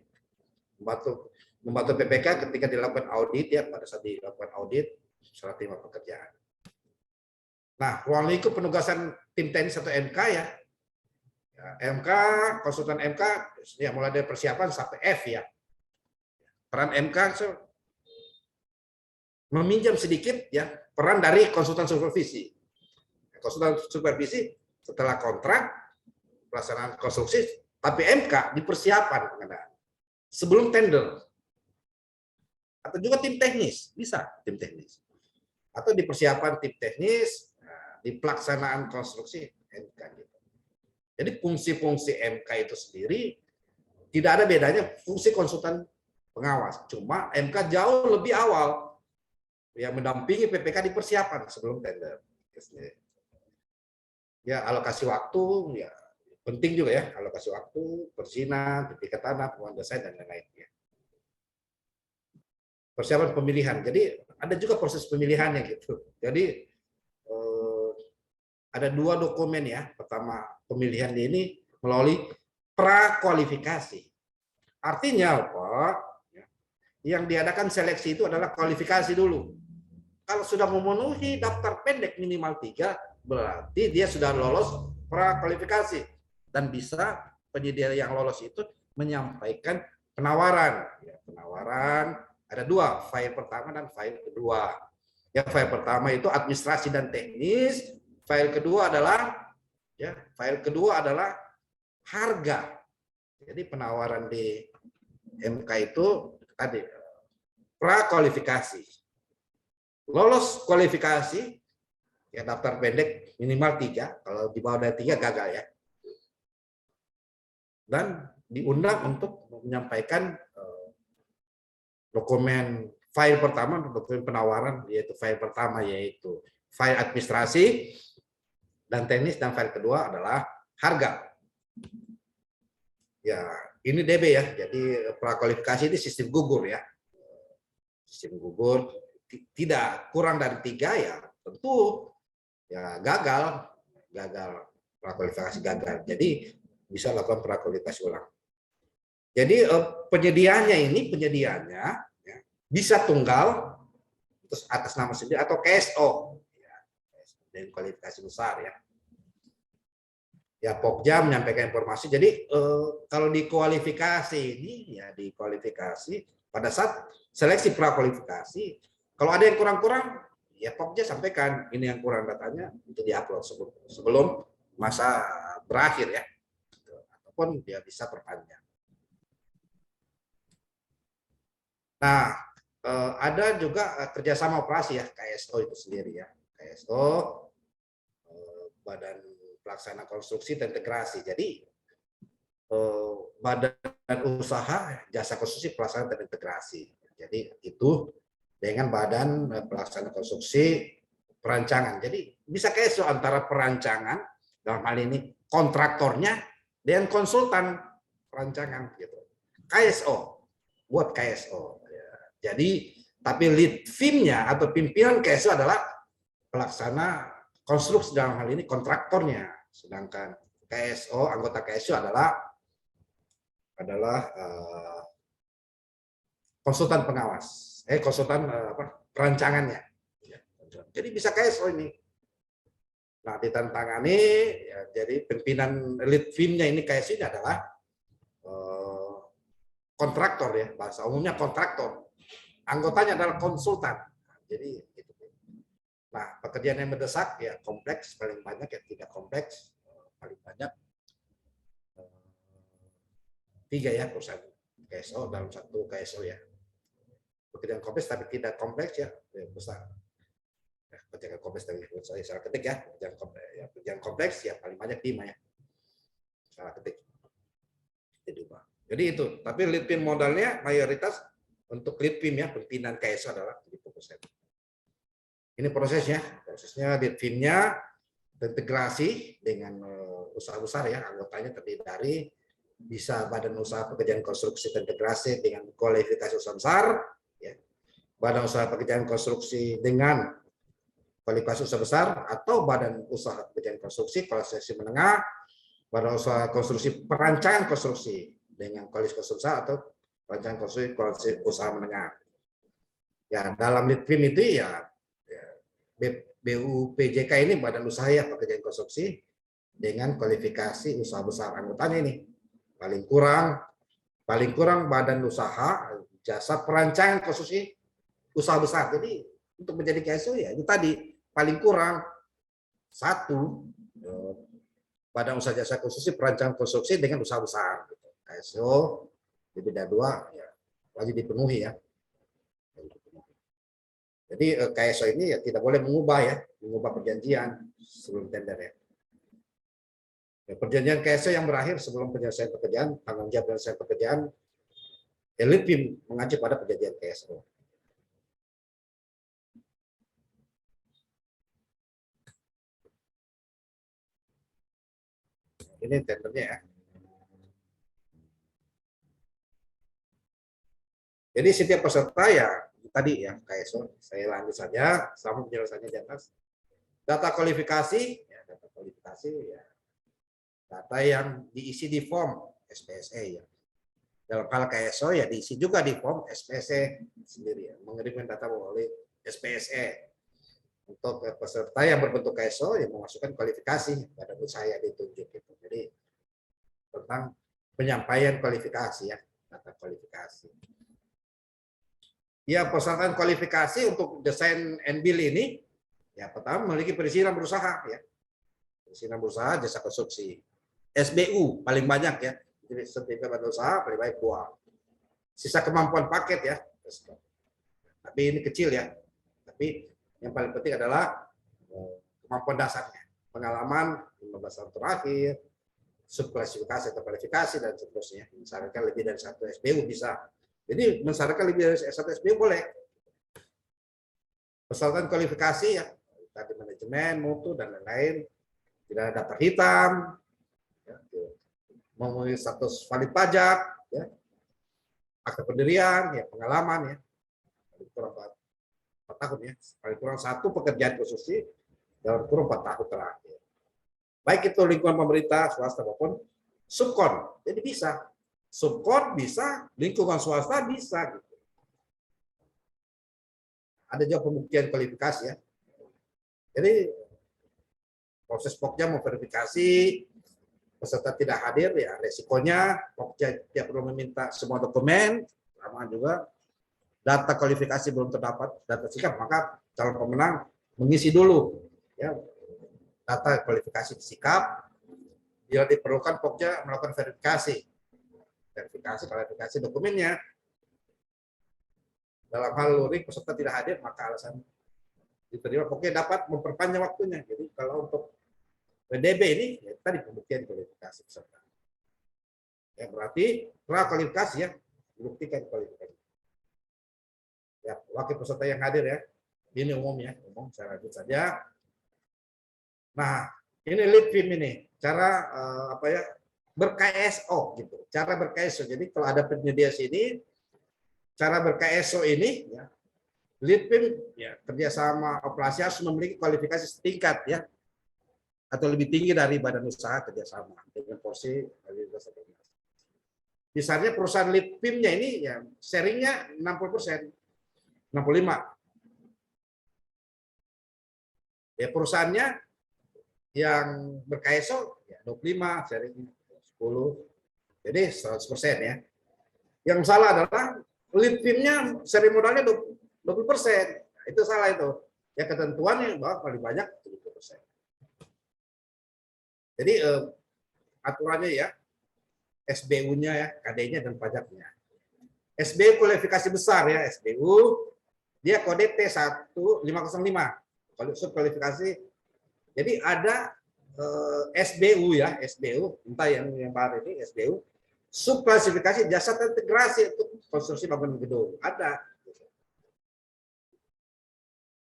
Membantu PPK ketika dilakukan audit ya, pada saat dilakukan audit serah terima pekerjaan. Nah, ruang lingkup penugasan tim teknis atau MK ya. MK, konsultan MK ya mulai dari persiapan sampai F ya. Peran MK meminjam sedikit ya peran dari konsultan supervisi. Konsultan supervisi setelah kontrak pelaksanaan konstruksi, tapi MK di persiapan pengadaan sebelum tender. Atau juga tim teknis, bisa tim teknis. Atau di persiapan tim teknis, di pelaksanaan konstruksi MK gitu. Jadi fungsi-fungsi MK itu sendiri tidak ada bedanya fungsi konsultan pengawas. Cuma MK jauh lebih awal yang mendampingi PPK di persiapan sebelum tender. Ya alokasi waktu ya penting juga ya, alokasi waktu, perizinan, PPK tanah, penguatan desain dan lain-lain ya. Persiapan pemilihan. Jadi ada juga proses pemilihannya gitu. Jadi ada dua dokumen ya. Pertama pemilihan ini melalui prakualifikasi. Artinya apa? Yang diadakan seleksi itu adalah kualifikasi dulu. Kalau sudah memenuhi daftar pendek minimal 3, berarti dia sudah lolos prakualifikasi dan bisa penyedia yang lolos itu menyampaikan penawaran. Ya, penawaran ada dua, file pertama dan file kedua. Ya, file pertama itu administrasi dan teknis. File kedua adalah harga. Jadi penawaran di MK itu tadi prakualifikasi. Lolos kualifikasi ya daftar pendek minimal 3, kalau di bawah dari 3 gagal ya. Dan diundang untuk menyampaikan dokumen file pertama, dokumen penawaran yaitu file pertama yaitu file administrasi dan teknis, dan file kedua adalah harga. Ya, ini DB ya. Jadi prakualifikasi ini sistem gugur ya. Sistem gugur tidak kurang dari 3 ya tentu ya gagal prakualifikasi gagal. Jadi bisa lakukan prakualifikasi ulang. Jadi penyediaannya ya, bisa tunggal terus atas nama sendiri atau KSO ya, dengan kualifikasi besar ya. Ya Pokja menyampaikan informasi. Jadi kalau di kualifikasi ini ya di kualifikasi pada saat seleksi prakualifikasi kalau ada yang kurang-kurang ya Pokja sampaikan ini yang kurang datanya untuk diupload sebelum masa berakhir ya. Ataupun dia bisa perpanjang. Nah, ada juga kerjasama operasi ya, KSO itu sendiri ya. KSO, Badan Pelaksana Konstruksi dan Integrasi. Jadi, badan usaha jasa konstruksi pelaksana dan integrasi. Jadi, itu dengan badan pelaksana konstruksi perancangan. Jadi, bisa KSO antara perancangan, dalam hal ini kontraktornya, dengan konsultan perancangan gitu. KSO, buat KSO. Ya. Jadi, tapi lead team-nya atau pimpinan KSO adalah pelaksana konstruksi, dalam hal ini kontraktornya. Sedangkan KSO, anggota KSO adalah konsultan pengawas, konsultan perancangannya. Jadi bisa KSO ini. Nah, ditantangani, ya, jadi pimpinan lead team-nya ini KSO ini adalah kontraktor ya, bahasa umumnya kontraktor. Anggotanya adalah konsultan. Jadi itu. Nah, pekerjaan yang mendesak ya kompleks, paling banyak ya tidak kompleks, paling banyak 3 ya perusahaan KSO dalam satu KSO ya. Pekerjaan kompleks tapi tidak kompleks ya besar. Pekerjaan kompleks tapi saya salah ketik ya. Pekerjaan kompleks ya paling banyak 5 ya. Salah ketik. Jadi itu. Tapi lead team modalnya mayoritas untuk lead team ya, pimpinan KSO adalah 70%. Ini prosesnya. Prosesnya lead team-nya terintegrasi dengan usaha besar ya, anggotanya terdiri dari bisa badan usaha pekerjaan konstruksi terintegrasi dengan kualifikasi usaha besar, ya. Badan usaha pekerjaan konstruksi dengan kualifikasi usaha besar, atau badan usaha pekerjaan konstruksi kualifikasi menengah, badan usaha konstruksi perancangan konstruksi dengan kualifikasi usaha besar atau perancangan konstruksi kualifikasi usaha menengah. Ya, dalam lead team itu ya BUPJK ini badan usaha ya pekerjaan konstruksi dengan kualifikasi usaha besar, anggotanya ini paling kurang badan usaha jasa perancangan konstruksi usaha besar. Jadi untuk menjadi KSO ya itu tadi paling kurang 1 badan usaha jasa konstruksi perancangan konstruksi dengan usaha besar. KSO di bidang 2 ya wajib dipenuhi ya. Jadi KSO ini ya tidak boleh mengubah perjanjian sebelum tender ya. Perjanjian KSO yang berakhir sebelum penyelesaian pekerjaan, tanggung jawab penyelesaian pekerjaan, lead team mengacu pada perjanjian KSO. Ini tendernya ya. Jadi setiap peserta ya tadi ya KSO, saya lanjut saja sama penjelasannya di atas. Data kualifikasi, ya, data yang diisi di form SPSE ya. Dalam hal KSO ya diisi juga di form SPSE sendiri ya, mengirimkan data melalui SPSE. Untuk peserta yang berbentuk KSO yang memasukkan kualifikasi pada usaha yang ditunjuk gitu. Jadi tentang penyampaian kualifikasi ya, data kualifikasi. Ya, persyaratan kualifikasi untuk desain and build ini ya pertama memiliki perizinan berusaha ya. Perizinan berusaha jasa konstruksi. SBU paling banyak ya. Jadi sertifikat badan usaha paling banyak 2. Sisa kemampuan paket ya. Tapi ini kecil ya. Tapi yang paling penting adalah kemampuan dasarnya. Pengalaman 15 tahun terakhir, subklasifikasi atau kualifikasi dan seterusnya. Misalkan lebih dari 1 SBU bisa. Jadi mensyaratkan lebih dari 1 SBU boleh. Persyaratan kualifikasi ya, tadi manajemen, mutu dan lain-lain. Tidak ada daftar hitam, ya, memenuhi status valid pajak, ya, akta pendirian, ya, pengalaman ya, paling kurang 4 tahun ya, paling kurang 1 pekerjaan konstruksi dalam kurun 4 tahun terakhir. Baik itu lingkungan pemerintah, swasta maupun subkon, jadi bisa. Subkon bisa, lingkungan swasta bisa. Gitu. Ada juga pembuktian kualifikasi ya. Jadi proses Pokja memverifikasi peserta tidak hadir ya resikonya Pokja tidak perlu meminta semua dokumen, sama juga data kualifikasi belum terdapat data sikap, maka calon pemenang mengisi dulu ya data kualifikasi sikap. Bila diperlukan Pokja melakukan verifikasi dokumennya. Dalam hal luring peserta tidak hadir, maka alasan diterima Pokja dapat memperpanjang waktunya. Jadi kalau untuk PDB ini ya, tadi pembuktian kualifikasi peserta. Ya berarti prakualifikasi ya, membuktikan kualifikasi. Ya, wakil peserta yang hadir ya. Ini umum saya lanjut saja. Nah, ini lead team ini. Cara ber-KSO gitu. Cara ber-KSO. Jadi kalau ada penyedia sini, cara ber-KSO ini ya, Litpim ya, kerjasama operasi harus memiliki kualifikasi setingkat ya, atau lebih tinggi dari badan usaha kerjasama dengan porsi kualitas. Misalnya perusahaan Litpimnya ini ya sharingnya 60%, 65. Ya perusahaannya yang ber-KSO ya 25, sharing 10. Jadi 100% ya. Yang salah adalah Litpimnya sharing modalnya 20%. Nah, itu salah itu. Ya ketentuannya bahwa paling banyak 70%. Jadi aturannya ya SBU-nya ya, KD-nya dan pajaknya. SBU kualifikasi besar ya, SBU dia kode T1505. Kalau subkualifikasi. Jadi ada SBU ya, SBU entah yang baru ini SBU subklasifikasi jasa integrasi untuk konstruksi bangunan gedung. Ada.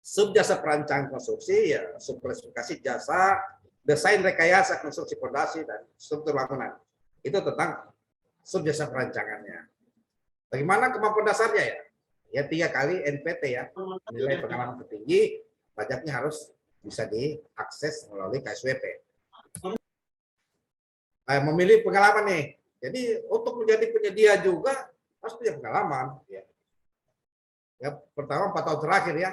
Subjasa perancangan konstruksi ya, subklasifikasi jasa desain rekayasa konstruksi fondasi dan struktur bangunan. Itu tentang subjasa perancangannya. Bagaimana kemampuan dasarnya ya? Ya 3 kali NPT ya, nilai pengalaman tertinggi, pajaknya harus bisa diakses melalui KSWP. Memilih pengalaman nih. Jadi untuk menjadi penyedia juga harus punya pengalaman. Ya, pertama 4 tahun terakhir ya,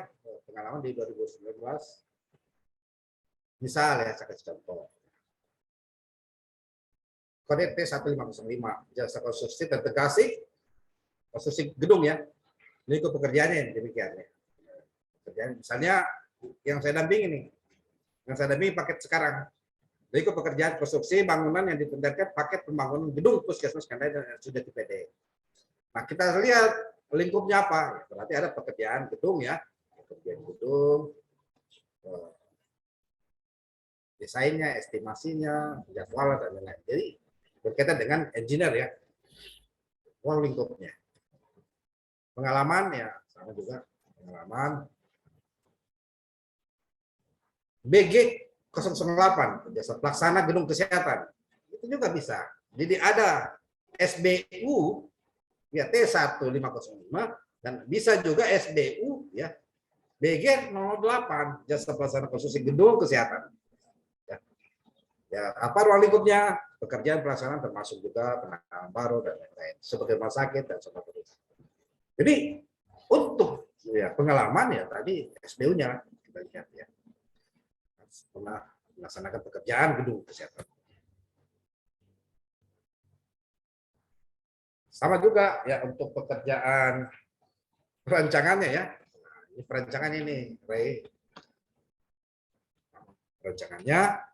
pengalaman di 2019. Misal ya, saya kasih contoh. Kode T1505, jasa konstruksi terintegrasi konstruksi gedung ya. Ini ikut pekerjaannya demikian ya. Pekerjaan misalnya yang saya dampingi nih, yang saya dampingi paket sekarang. Jadi ikut pekerjaan konstruksi bangunan yang ditenderkan paket pembangunan gedung puskesmas kandai dan sudah TPD. Nah kita lihat lingkupnya apa? Berarti ada pekerjaan gedung ya, pekerjaan gedung, desainnya, estimasinya, jadwal dan lain-lain. Jadi berkaitan dengan engineer ya, uang lingkupnya. Pengalaman ya sama juga pengalaman. BG 008 jasa pelaksana gedung kesehatan itu juga bisa. Jadi ada SBU ya T1505 dan bisa juga SBU ya BG 08 jasa pelaksana konstruksi gedung kesehatan. Ya, apa ruang lingkupnya? Pekerjaan pelaksanaan termasuk juga penanganan baru dan lain-lain seperti rumah sakit dan sebagainya. Jadi untuk ya, pengalaman ya tadi SBU-nya kita lihat ya pernah melaksanakan pekerjaan gedung kesehatan. Sama juga ya untuk pekerjaan perancangannya ya. Ini perancangan ini, Ray. Perancangannya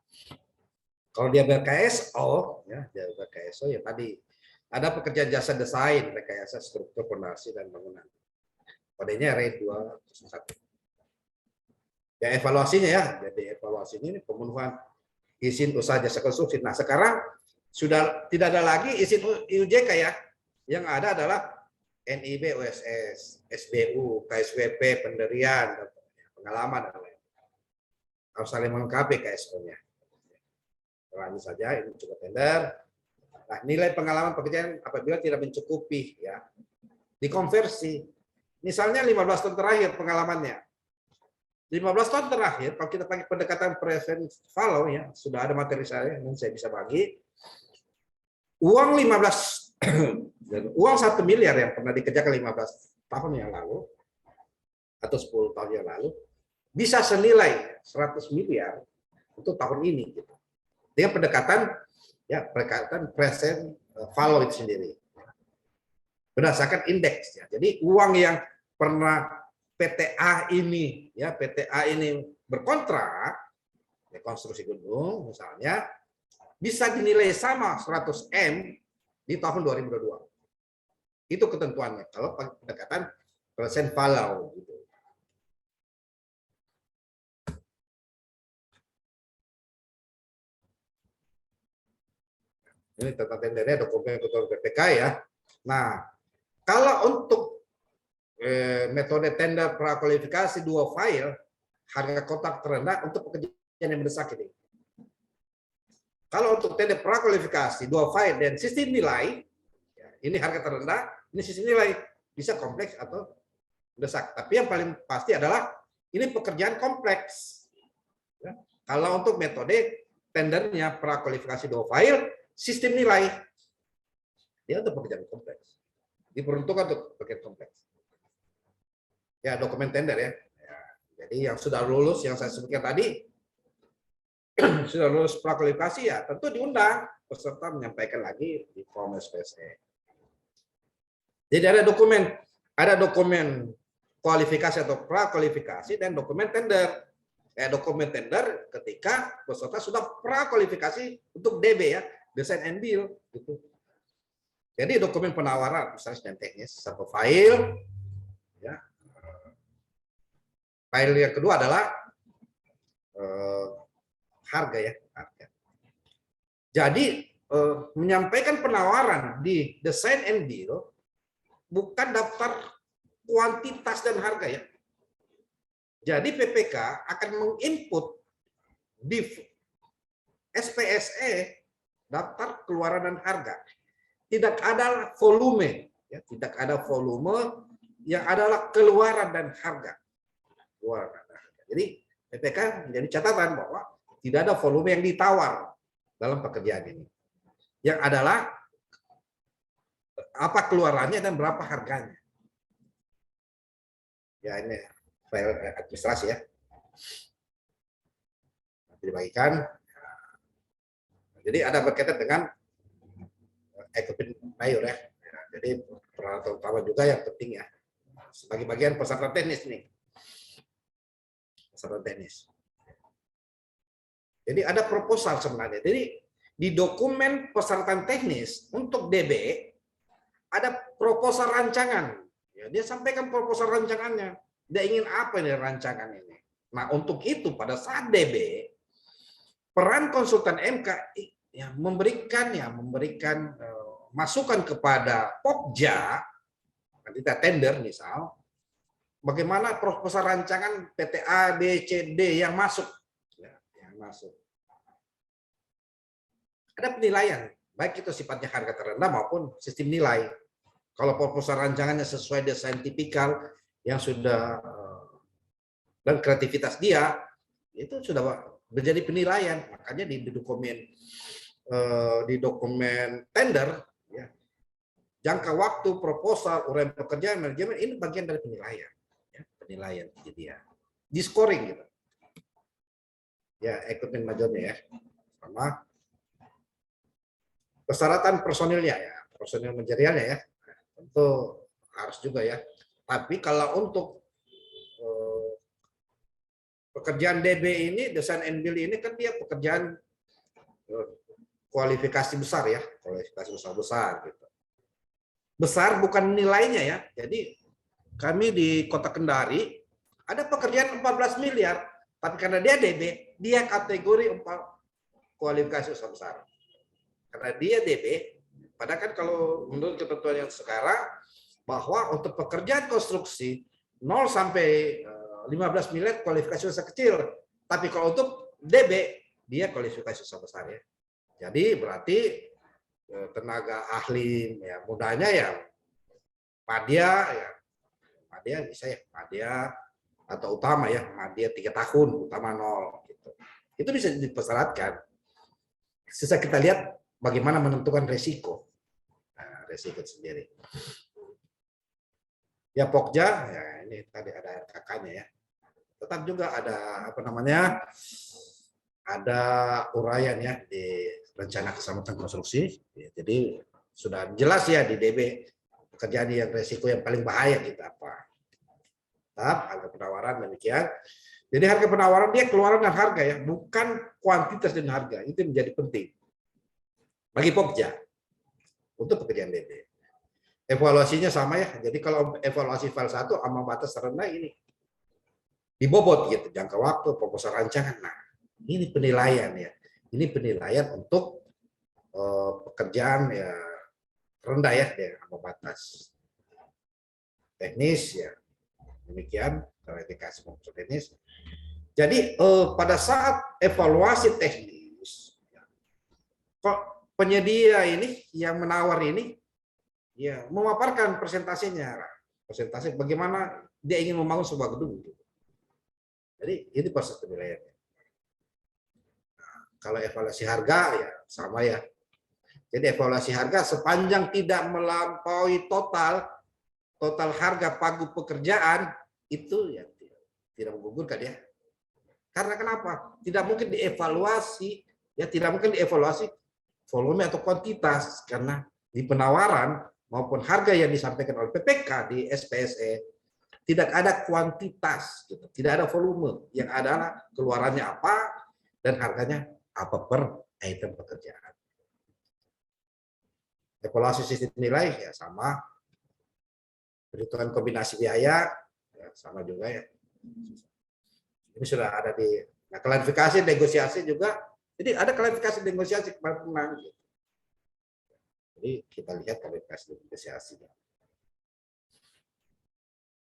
kalau dia ber-KSO ya, dia ber-KSO ya tadi ada pekerjaan jasa desain, rekayasa struktur fondasi dan bangunan. Kodenya RE 201. Ya evaluasinya ya, jadi evaluasinya ini pemenuhan izin usaha jasa konstruksi. Nah sekarang sudah tidak ada lagi izin IUJK ya, yang ada adalah NIB, OSS, SBU, KSWP, pendirian, pengalaman dan lain-lain. Harus saling melengkapi KSO-nya. Lanjut saja, ini coba tender. Nah, nilai pengalaman pekerjaan apabila tidak mencukupi ya, dikonversi. Misalnya 15 tahun terakhir pengalamannya. 15 tahun terakhir, kalau kita pakai pendekatan present follow ya, sudah ada materi saya yang saya bisa bagi. Uang 15 uang 1 miliar yang pernah dikerjakan 15 tahun yang lalu atau 10 tahun yang lalu bisa senilai 100 miliar untuk tahun ini gitu. Dengan pendekatan ya pendekatan present follow itu sendiri. Berdasarkan indeks ya. Jadi uang yang pernah PTA ini ya PTA ini berkontrak ya, konstruksi gedung misalnya bisa dinilai sama 100 M di tahun 2022. Itu ketentuannya kalau pendekatan present follow gitu. Ini tentang tendernya dokumen ketentuan PPK ya. Nah, kalau untuk metode tender prakualifikasi 2 file, harga kontrak terendah untuk pekerjaan yang mendesak ini. Kalau untuk tender prakualifikasi, 2 file dan sistem nilai, ya, ini harga terendah, ini sistem nilai, bisa kompleks atau mendesak. Tapi yang paling pasti adalah ini pekerjaan kompleks. Ya. Kalau untuk metode tendernya prakualifikasi 2 file, sistem nilai, dia untuk pekerjaan kompleks. Diperuntukkan untuk pekerjaan kompleks. Ya, dokumen tender ya. Jadi yang sudah lulus, yang saya sebutkan tadi, sudah lulus prakualifikasi ya tentu diundang peserta menyampaikan lagi di form SPSE. Jadi ada dokumen kualifikasi atau prakualifikasi dan dokumen tender. Dokumen tender ketika peserta sudah prakualifikasi untuk DB ya, design and build gitu. Jadi dokumen penawaran misalnya dan teknis satu file ya. File yang kedua adalah harga ya, harga. Jadi menyampaikan penawaran di design and build bukan daftar kuantitas dan harga ya. Jadi PPK akan menginput di SPSE daftar keluaran dan harga. Tidak ada volume ya, tidak ada volume yang adalah keluaran dan harga. Keluaran dan harga. Jadi PPK menjadi catatan bahwa tidak ada volume yang ditawar dalam pekerjaan ini. Yang adalah apa keluarannya dan berapa harganya. Ya ini file administrasi ya. Dibagikan. Jadi ada berkaitan dengan equipment mayor ya. Jadi peralatan utama juga yang penting ya. Sebagai bagian peserta teknis nih. Peserta teknis. Jadi ada proposal sebenarnya. Jadi di dokumen persyaratan teknis untuk DB ada proposal rancangan. Ya, dia sampaikan proposal rancangannya. Dia ingin apa ini rancangan ini. Nah untuk itu pada saat DB peran konsultan MK ya, memberikan masukan kepada Pokja, kita tender misal, bagaimana proposal rancangan PT A, B, C, D yang masuk. Masuk. Ada penilaian, baik itu sifatnya harga terendah maupun sistem nilai. Kalau proposal rancangannya sesuai desain tipikal yang sudah dan kreativitas dia, itu sudah menjadi penilaian. Makanya di dokumen tender, ya, jangka waktu proposal, uraian pekerjaan, manajemen ini bagian dari penilaian, ya, penilaian dia, di scoring gitu. Ya, equipment majornya ya, sama persyaratan personilnya ya, personil manajerialnya ya, tentu harus juga ya. Tapi kalau untuk pekerjaan DB ini, design and build ini kan dia pekerjaan kualifikasi besar ya, kualifikasi besar gitu. Besar bukan nilainya ya. Jadi kami di Kota Kendari ada pekerjaan 14 miliar, tapi karena dia DB, dia kategori kualifikasi usaha besar. Karena dia DB, padahal kan kalau menurut ketentuan yang sekarang, bahwa untuk pekerjaan konstruksi 0 sampai 15 miliar kualifikasi usaha kecil. Tapi kalau untuk DB, dia kualifikasi usaha besar ya. Jadi berarti tenaga ahli ya mudanya ya Madya ya. Madya bisa ya, Madya atau utama ya, Madya 3 tahun, utama 0 gitu. Itu bisa dipersyaratkan. Sisa kita lihat bagaimana menentukan resiko. Nah, resiko sendiri. Ya Pokja ya ini tadi ada RKK-nya ya. Tetap juga ada apa namanya? Ada uraian ya di rencana keselamatan konstruksi. Jadi sudah jelas ya di DB pekerjaan yang resiko yang paling bahaya gitu apa. Tetap harga penawaran demikian. Jadi harga penawaran dia keluaran dan harga ya, bukan kuantitas dan harga. Itu menjadi penting bagi Pokja untuk pekerjaan DB. Evaluasinya sama ya. Jadi kalau evaluasi file 1 ambang batas terendah ini dibobot gitu, jangka waktu, proposal rancangan. Nah, ini penilaian ya. Ini penilaian untuk pekerjaan ya rendah ya, ambang batas. Teknis ya. Demikian klarifikasi maupun teknis. Jadi pada saat evaluasi teknis penyedia ini yang menawar ini ya memaparkan presentasinya, presentasi bagaimana dia ingin membangun sebuah gedung. Jadi ini proses penilaiannya. Nah, kalau evaluasi harga ya sama ya. Jadi evaluasi harga sepanjang tidak melampaui total harga pagu pekerjaan itu ya tidak menggugurkan ya. Karena kenapa? Tidak mungkin dievaluasi volume atau kuantitas, karena di penawaran maupun harga yang disampaikan oleh PPK di SPSE tidak ada kuantitas, gitu. Tidak ada volume, yang adalah keluarannya apa dan harganya apa per item pekerjaan. Evaluasi sistem nilai ya sama, perhitungan kombinasi biaya ya sama juga ya. Ini sudah ada di klarifikasi negosiasi juga. Jadi ada klarifikasi negosiasi kemarin. Jadi kita lihat klarifikasi negosiasi.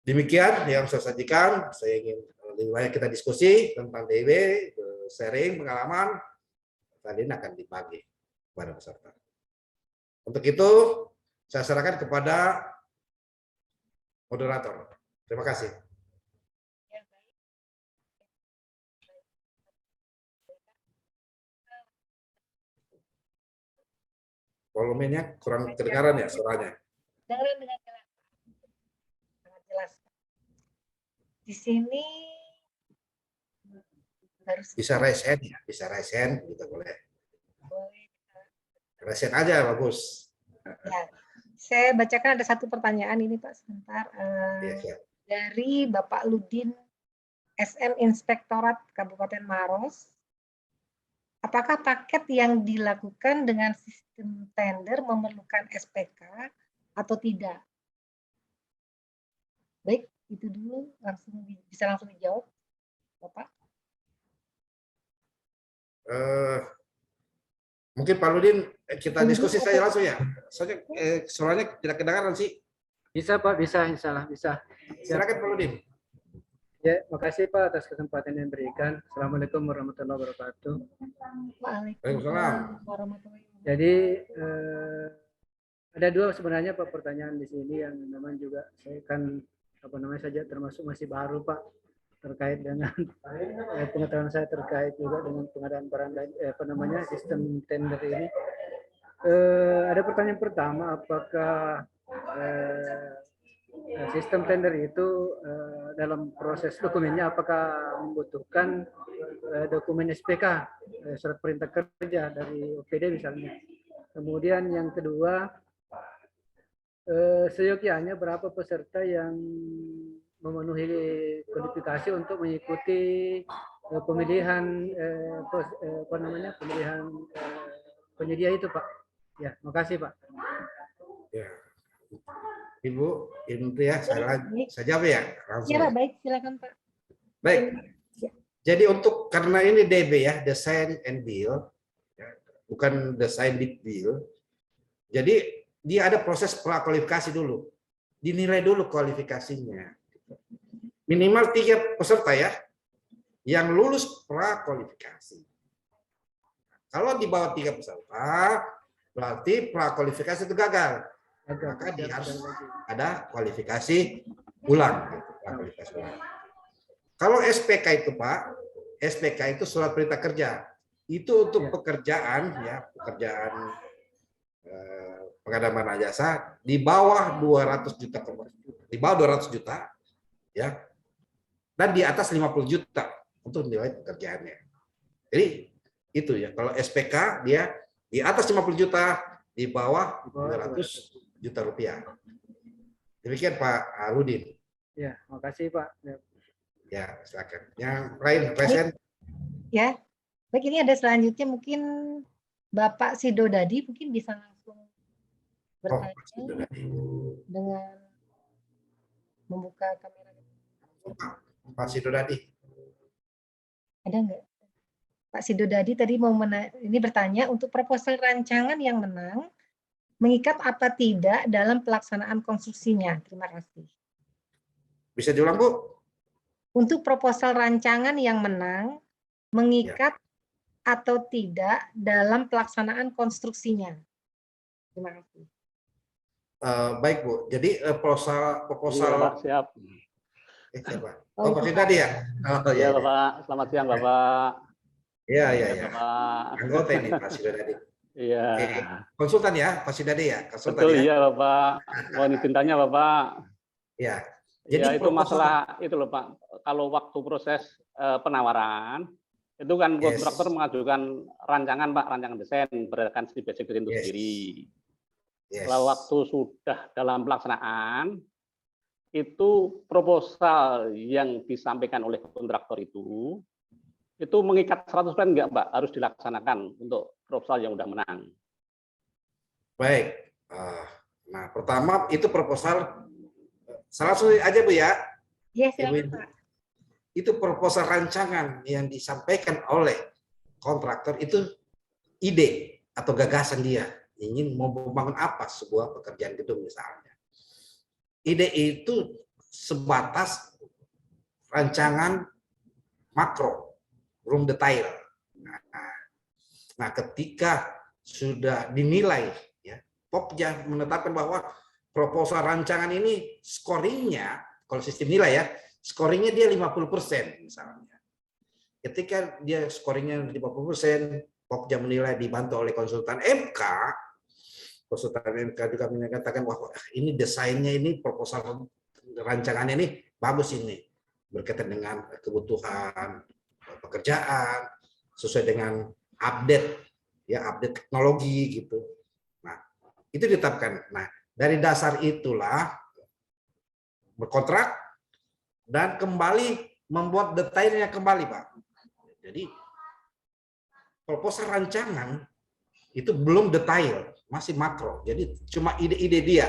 Demikian yang saya sajikan. Saya ingin lebih banyak kita diskusi tentang DB, sharing pengalaman. Tadi ini akan dibagi kepada peserta. Untuk itu saya serahkan kepada moderator. Terima kasih. Volumenya kurang kedengaran ya suaranya. Dengar dengan jelas. Sangat jelas. Di sini harus Bisa raise hand ya, bisa raise hand gitu boleh. boleh. Raise hand aja bagus. Ya, saya bacakan ada satu pertanyaan ini Pak sebentar. Ya, siap. Dari Bapak Ludin SM Inspektorat Kabupaten Maros. Apakah paket yang dilakukan dengan sistem tender memerlukan SPK atau tidak? Baik, itu dulu bisa langsung dijawab, Bapak. Mungkin Pak Ludin kita diskusi saja langsung ya. Soalnya suaranya tidak kedengaran sih. Bisa Pak, bisa, insya Allah bisa. Silakan Pak Ludin. Ya, makasih Pak atas kesempatan yang diberikan. Assalamualaikum warahmatullahi wabarakatuh. Waalaikumsalam warahmatullahi wabarakatuh. Jadi ada dua sebenarnya Pak pertanyaan di sini yang memang juga saya kan saja termasuk masih baru Pak terkait dengan pengetahuan saya terkait juga dengan pengadaan barang sistem tender ini. Ada pertanyaan pertama, apakah sistem tender itu dalam proses dokumennya apakah membutuhkan dokumen SPK, surat perintah kerja dari OPD misalnya. Kemudian yang kedua, seyogyanya berapa peserta yang memenuhi kualifikasi untuk mengikuti pemilihan pemilihan penyedia itu Pak. Ya, makasih Pak. Ya. Ibu, itu ya, saya jawab ya langsung. Ya Pak, baik, silakan Pak. Baik. Jadi karena ini DB ya, design and build, ya, bukan design bid build. Jadi dia ada proses prakualifikasi dulu, dinilai dulu kualifikasinya. Minimal 3 peserta ya, yang lulus prakualifikasi. Kalau di bawah 3 peserta, berarti prakualifikasi itu gagal. Maka dia harus ada kualifikasi ulang. Kualifikasi ulang. Kalau SPK itu Pak, SPK itu surat perintah kerja. Itu untuk pekerjaan ya, pekerjaan pengadaan barang jasa di bawah 200 juta, di bawah 200 juta ya. Dan di atas 50 juta untuk nilai pekerjaannya. Jadi itu ya, kalau SPK dia di atas 50 juta, di bawah 200 juta rupiah. Demikian Pak Aludin. Ya, makasih Pak. Ya, silakan. Yang lain present. Ya, baik, ini ada selanjutnya mungkin Bapak Sidodadi mungkin bisa langsung bertanya dengan membuka kamera. Pak Sidodadi. Ada enggak? Pak Sidodadi tadi mau ini bertanya untuk proposal rancangan yang menang mengikat apa tidak dalam pelaksanaan konstruksinya. Terima kasih. Bisa diulang Bu? Untuk proposal rancangan yang menang mengikat atau tidak dalam pelaksanaan konstruksinya? Terima kasih. Baik Bu, jadi proposal Iya, Pak, siap. siapa? Oh, Pak itu, Sidadi ya? Oh Iya, iya, Bapak. Selamat siang, Bapak. iya, iya, Iya, iya. Bapak. Anggota ini Pak Sidadi. Iya. Konsultan ya, Pak Sidadi ya, konsultan Betul, ya. iya, Bapak. Mohon izin tanya, Bapak. Ya. Ya, Jadi itu masalah itu loh, Pak. Kalau waktu proses penawaran, itu kan Yes. kontraktor mengajukan rancangan, Pak, rancangan desain berdasarkan spesifikasi itu Yes. sendiri. Yes. Setelah waktu sudah dalam pelaksanaan, itu proposal yang disampaikan oleh kontraktor itu mengikat 100% enggak, Pak? Harus dilaksanakan untuk proposal yang udah menang. Baik. Nah, pertama itu proposal langsung aja Bu ya. Ya, Ibu, silakan Pak. itu proposal rancangan yang disampaikan oleh kontraktor itu ide atau gagasan dia ingin mau membangun apa sebuah pekerjaan gedung misalnya. Ide itu sebatas rancangan makro, room detail. Nah, ketika sudah dinilai, ya, Pokja menetapkan bahwa proposal rancangan ini scoringnya, kalau sistem nilai ya, scoringnya dia 50% misalnya. Ketika dia scoringnya 50%, Pokja menilai dibantu oleh konsultan MK, konsultan MK juga menyatakan bahwa ini desainnya ini proposal rancangannya ini bagus ini, berkaitan dengan kebutuhan pekerjaan, sesuai dengan update ya, update teknologi gitu. Nah, itu ditetapkan. Nah, dari dasar itulah berkontrak dan kembali membuat detailnya kembali, Pak. Jadi proposal rancangan itu belum detail, masih makro. Jadi cuma ide-ide dia.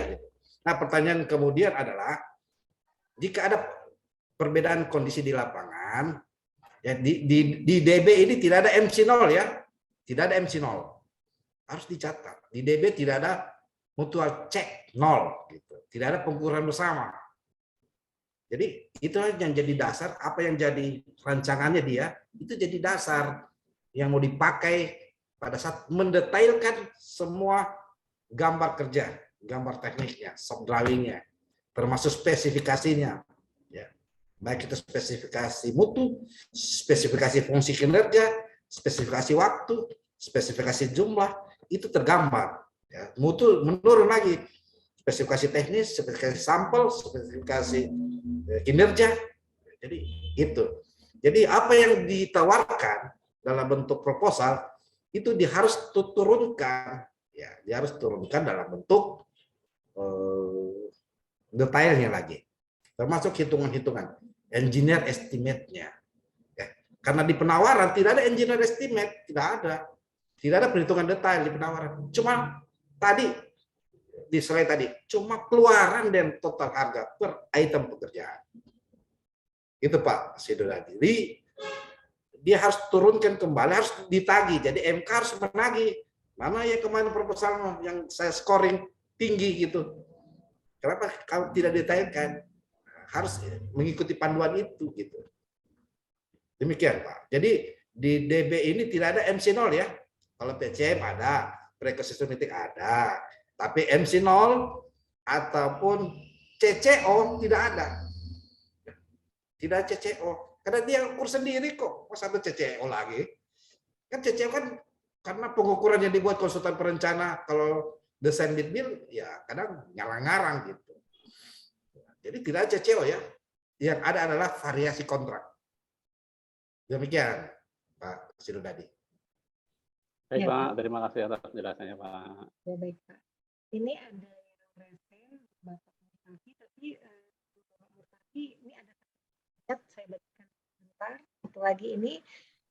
Nah, pertanyaan kemudian adalah jika ada perbedaan kondisi di lapangan, ya di DB ini tidak ada MC0 ya, tidak ada MC0. Harus dicatat. Di DB tidak ada mutual check 0 gitu. Tidak ada pengukuran bersama. Jadi itulah yang jadi dasar, apa yang jadi rancangannya dia, itu jadi dasar yang mau dipakai pada saat mendetailkan semua gambar kerja, gambar tekniknya, shop drawingnya, termasuk spesifikasinya. Ya. Baik itu spesifikasi mutu, spesifikasi fungsi kinerja, spesifikasi waktu, spesifikasi jumlah, itu tergambar. Ya. Mutu menurun lagi, spesifikasi teknis, spesifikasi sampel, spesifikasi kinerja. Jadi itu. Jadi apa yang ditawarkan dalam bentuk proposal itu harus turunkan, ya, dia harus turunkan dalam bentuk detailnya lagi, termasuk hitungan-hitungan, engineer estimate-nya. Ya. Karena di penawaran tidak ada engineer estimate, tidak ada perhitungan detail di penawaran. Cuma tadi di slide tadi, cuma keluaran dan total harga per item pekerjaan. Itu Pak Sidodadi. Jadi dia harus turunkan kembali, harus ditagih. Jadi MK harus menagih. Mana ya kemarin proposal yang saya scoring tinggi gitu. Kenapa kalau tidak detailkan? Harus mengikuti panduan itu gitu. Demikian Pak. Jadi di DB ini tidak ada MC0 ya. Kalau PCM ada, pre-construction meeting ada. Tapi MC0 ataupun CCO tidak ada. Tidak CCO. Karena dia ukur sendiri kok. Masa satu CCO lagi. Kan CCO kan karena pengukuran yang dibuat konsultan perencana, kalau desain bid build, ya kadang ngarang-ngarang gitu. Jadi tidak ada CCO ya. Yang ada adalah variasi kontrak. Demikian Pak Sidodadi. Ya, Baik, Pak. Pak. Terima kasih atas penjelasannya, Pak. Ya, baik Pak. Ini ada yang resen Bapak Murtadi, tapi Bapak Murtadi ini ada chat, saya bacakan sebentar. Satu lagi ini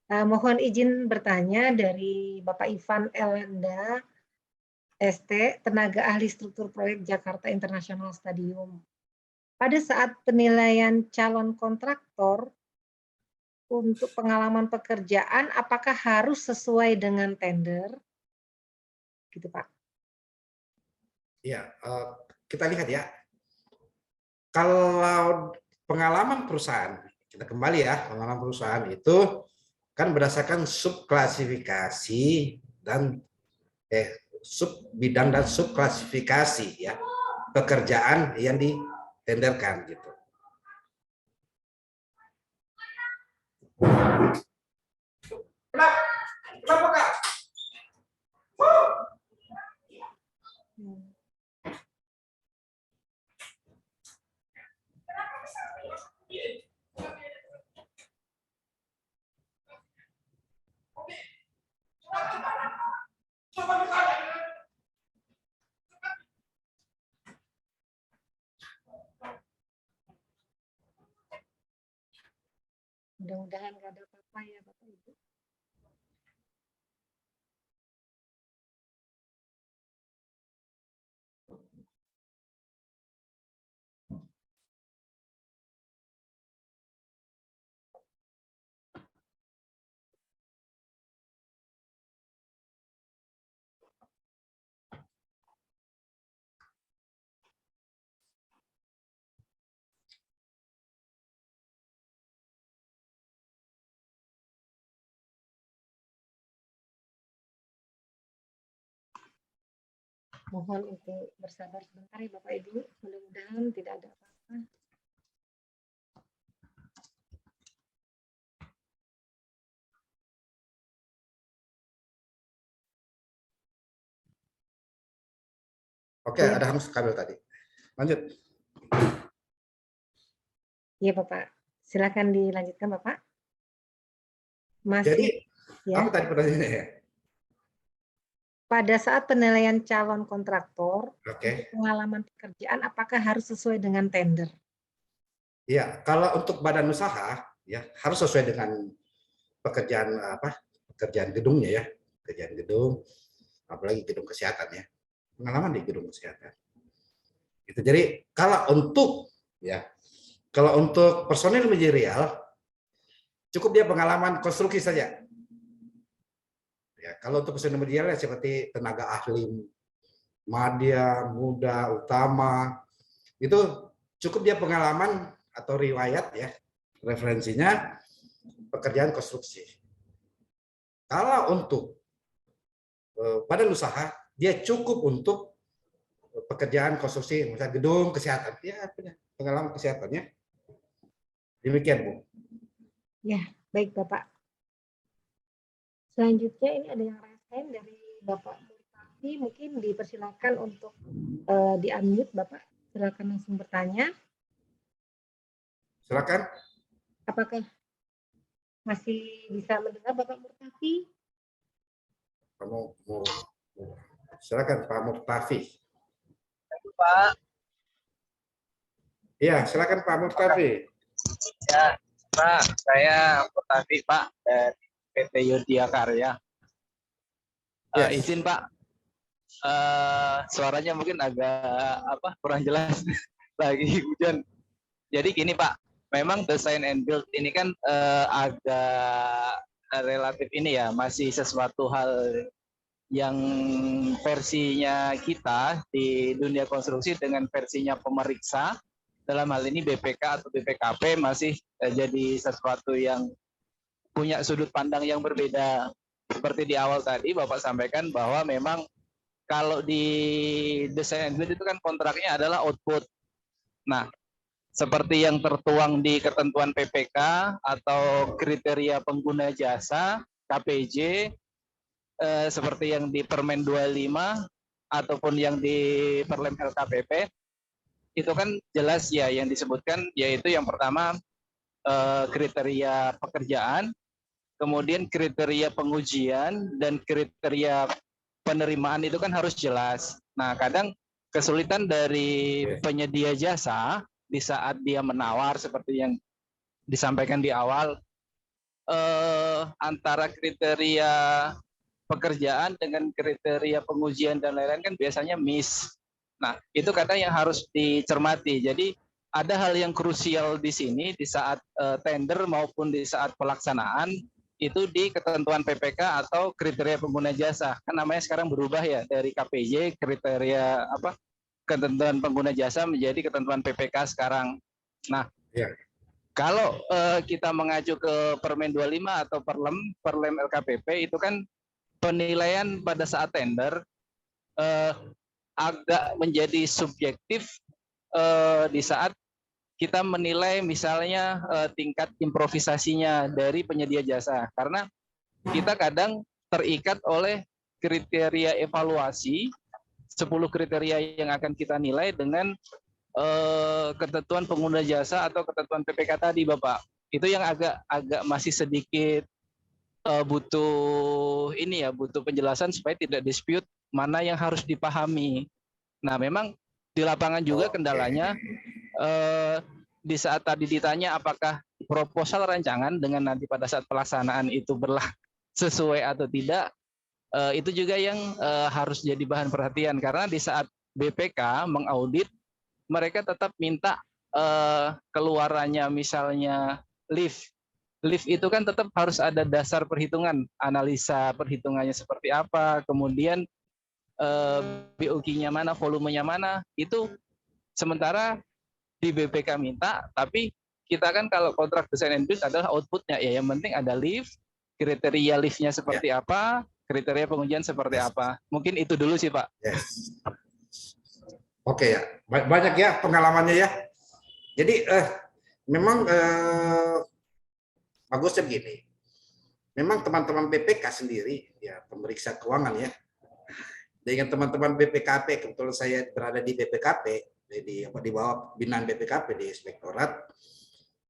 mohon izin bertanya dari Bapak Ivan Elanda ST, tenaga ahli struktur proyek Jakarta International Stadium. Pada saat penilaian calon kontraktor untuk pengalaman pekerjaan, apakah harus sesuai dengan tender? Gitu Pak. Ya, kita lihat ya. Kalau pengalaman perusahaan, kita kembali ya, pengalaman perusahaan itu kan berdasarkan subklasifikasi dan sub bidang dan subklasifikasi ya pekerjaan yang ditenderkan gitu. Kenapa Kak? Mudah-mudahan nggak ada apa-apa ya Bapak Ibu. Mohon untuk bersabar sebentar ya Bapak Ibu. Mudah-mudahan tidak ada apa-apa. Oke, ada Hans Kamil tadi. Lanjut. Iya Bapak. Silakan dilanjutkan Bapak. Masih Jadi ya. apa tadi pertanyaannya ya? Pada saat penilaian calon kontraktor, Oke. pengalaman pekerjaan apakah harus sesuai dengan tender? Ya, kalau untuk badan usaha ya harus sesuai dengan pekerjaan pekerjaan gedungnya ya, pekerjaan gedung, apalagi gedung kesehatan ya, pengalaman di gedung kesehatan. Gitu. Jadi kalau untuk personil manajerial cukup dia pengalaman konstruksi saja. Ya, kalau untuk personil manajerial ya seperti tenaga ahli, madya, muda, utama, itu cukup dia pengalaman atau riwayat ya, referensinya pekerjaan konstruksi. Kalau untuk badan usaha, dia cukup untuk pekerjaan konstruksi, misalnya gedung kesehatan, ya pengalaman kesehatannya. Demikian Bu. Ya, baik Bapak. Selanjutnya ini ada yang rasain dari Bapak Murtafi, mungkin dipersilakan untuk di-unmute Bapak. Silakan langsung bertanya. Silakan. Apakah masih bisa mendengar Bapak Murtafi? Silakan Pak Murtafi. Pak. Iya, silakan Pak Murtafi. Ya, Pak, saya Murtafi Pak dari PT Yudhya Karya. Yes. Izin Pak, suaranya mungkin agak kurang jelas lagi hujan. Jadi gini Pak, memang design and build ini kan agak relatif ini ya, masih sesuatu hal yang versinya kita di dunia konstruksi dengan versinya pemeriksa, dalam hal ini BPK atau BPKP masih jadi sesuatu yang punya sudut pandang yang berbeda. Seperti di awal tadi Bapak sampaikan bahwa memang kalau di design and build itu kan kontraknya adalah output. Nah, seperti yang tertuang di ketentuan PPK atau kriteria pengguna jasa KPJ, seperti yang di Permen 25 ataupun yang di Perlem LKPP, itu kan jelas ya yang disebutkan, yaitu yang pertama kriteria pekerjaan, kemudian kriteria pengujian, dan kriteria penerimaan itu kan harus jelas. Nah, kadang kesulitan dari penyedia jasa di saat dia menawar seperti yang disampaikan di awal, antara kriteria pekerjaan dengan kriteria pengujian dan lain-lain kan biasanya miss. Nah, itu kadang yang harus dicermati. Jadi ada hal yang krusial di sini di saat tender maupun di saat pelaksanaan, itu di ketentuan PPK atau kriteria pengguna jasa. Kan namanya sekarang berubah ya, dari KPJ kriteria ketentuan pengguna jasa menjadi ketentuan PPK sekarang. Nah, Kalau kita mengacu ke Permen 25 atau Perlem LKPP itu kan penilaian pada saat tender agak menjadi subjektif di saat kita menilai misalnya tingkat improvisasinya dari penyedia jasa, karena kita kadang terikat oleh kriteria evaluasi 10 kriteria yang akan kita nilai dengan ketentuan pengguna jasa atau ketentuan PPK tadi, Bapak. Itu yang agak masih sedikit butuh penjelasan supaya tidak dispute mana yang harus dipahami. Nah, memang di lapangan juga kendalanya di saat tadi ditanya apakah proposal rancangan dengan nanti pada saat pelaksanaan itu sesuai atau tidak, itu juga yang harus jadi bahan perhatian, karena di saat BPK mengaudit mereka tetap minta keluarannya misalnya lift itu kan tetap harus ada dasar perhitungan, analisa perhitungannya seperti apa, kemudian BOQ-nya mana, volumenya mana, itu sementara di BPK minta, tapi kita kan kalau kontrak desain and build adalah outputnya, ya yang penting ada lift, kriteria liftnya seperti apa, kriteria pengujian seperti apa. Mungkin itu dulu sih, Pak. Yes. Oke ya, banyak ya pengalamannya ya. Jadi memang bagusnya begini. Memang teman-teman BPK sendiri, ya pemeriksa keuangan ya, dengan teman-teman BPKP, kebetulan saya berada di BPKP, di bawah binaan BPKP di Inspektorat.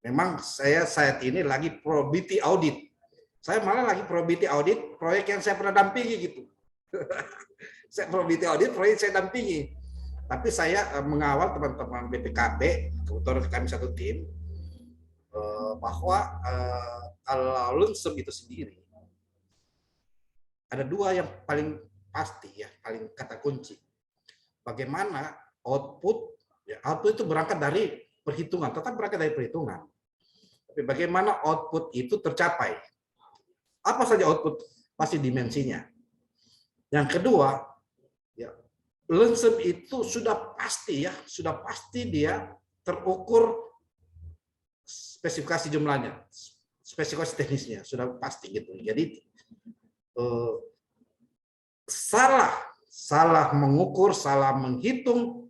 Memang saya saat ini lagi probity audit. Saya malah lagi probity audit proyek yang saya pernah dampingi gitu. Saya probity audit proyek saya dampingi. Tapi saya mengawal teman-teman BPKP, kebetulan kami satu tim, bahwa kalau lunsum itu sendiri ada dua yang paling pasti ya, paling kata kunci. Bagaimana output, ya, output itu berangkat dari perhitungan, tetap berangkat dari perhitungan. Tapi bagaimana output itu tercapai? Apa saja output? Pasti dimensinya. Yang kedua, ya, lunsum itu sudah pasti dia terukur spesifikasi jumlahnya, spesifikasi teknisnya sudah pasti gitu. Jadi salah mengukur, salah menghitung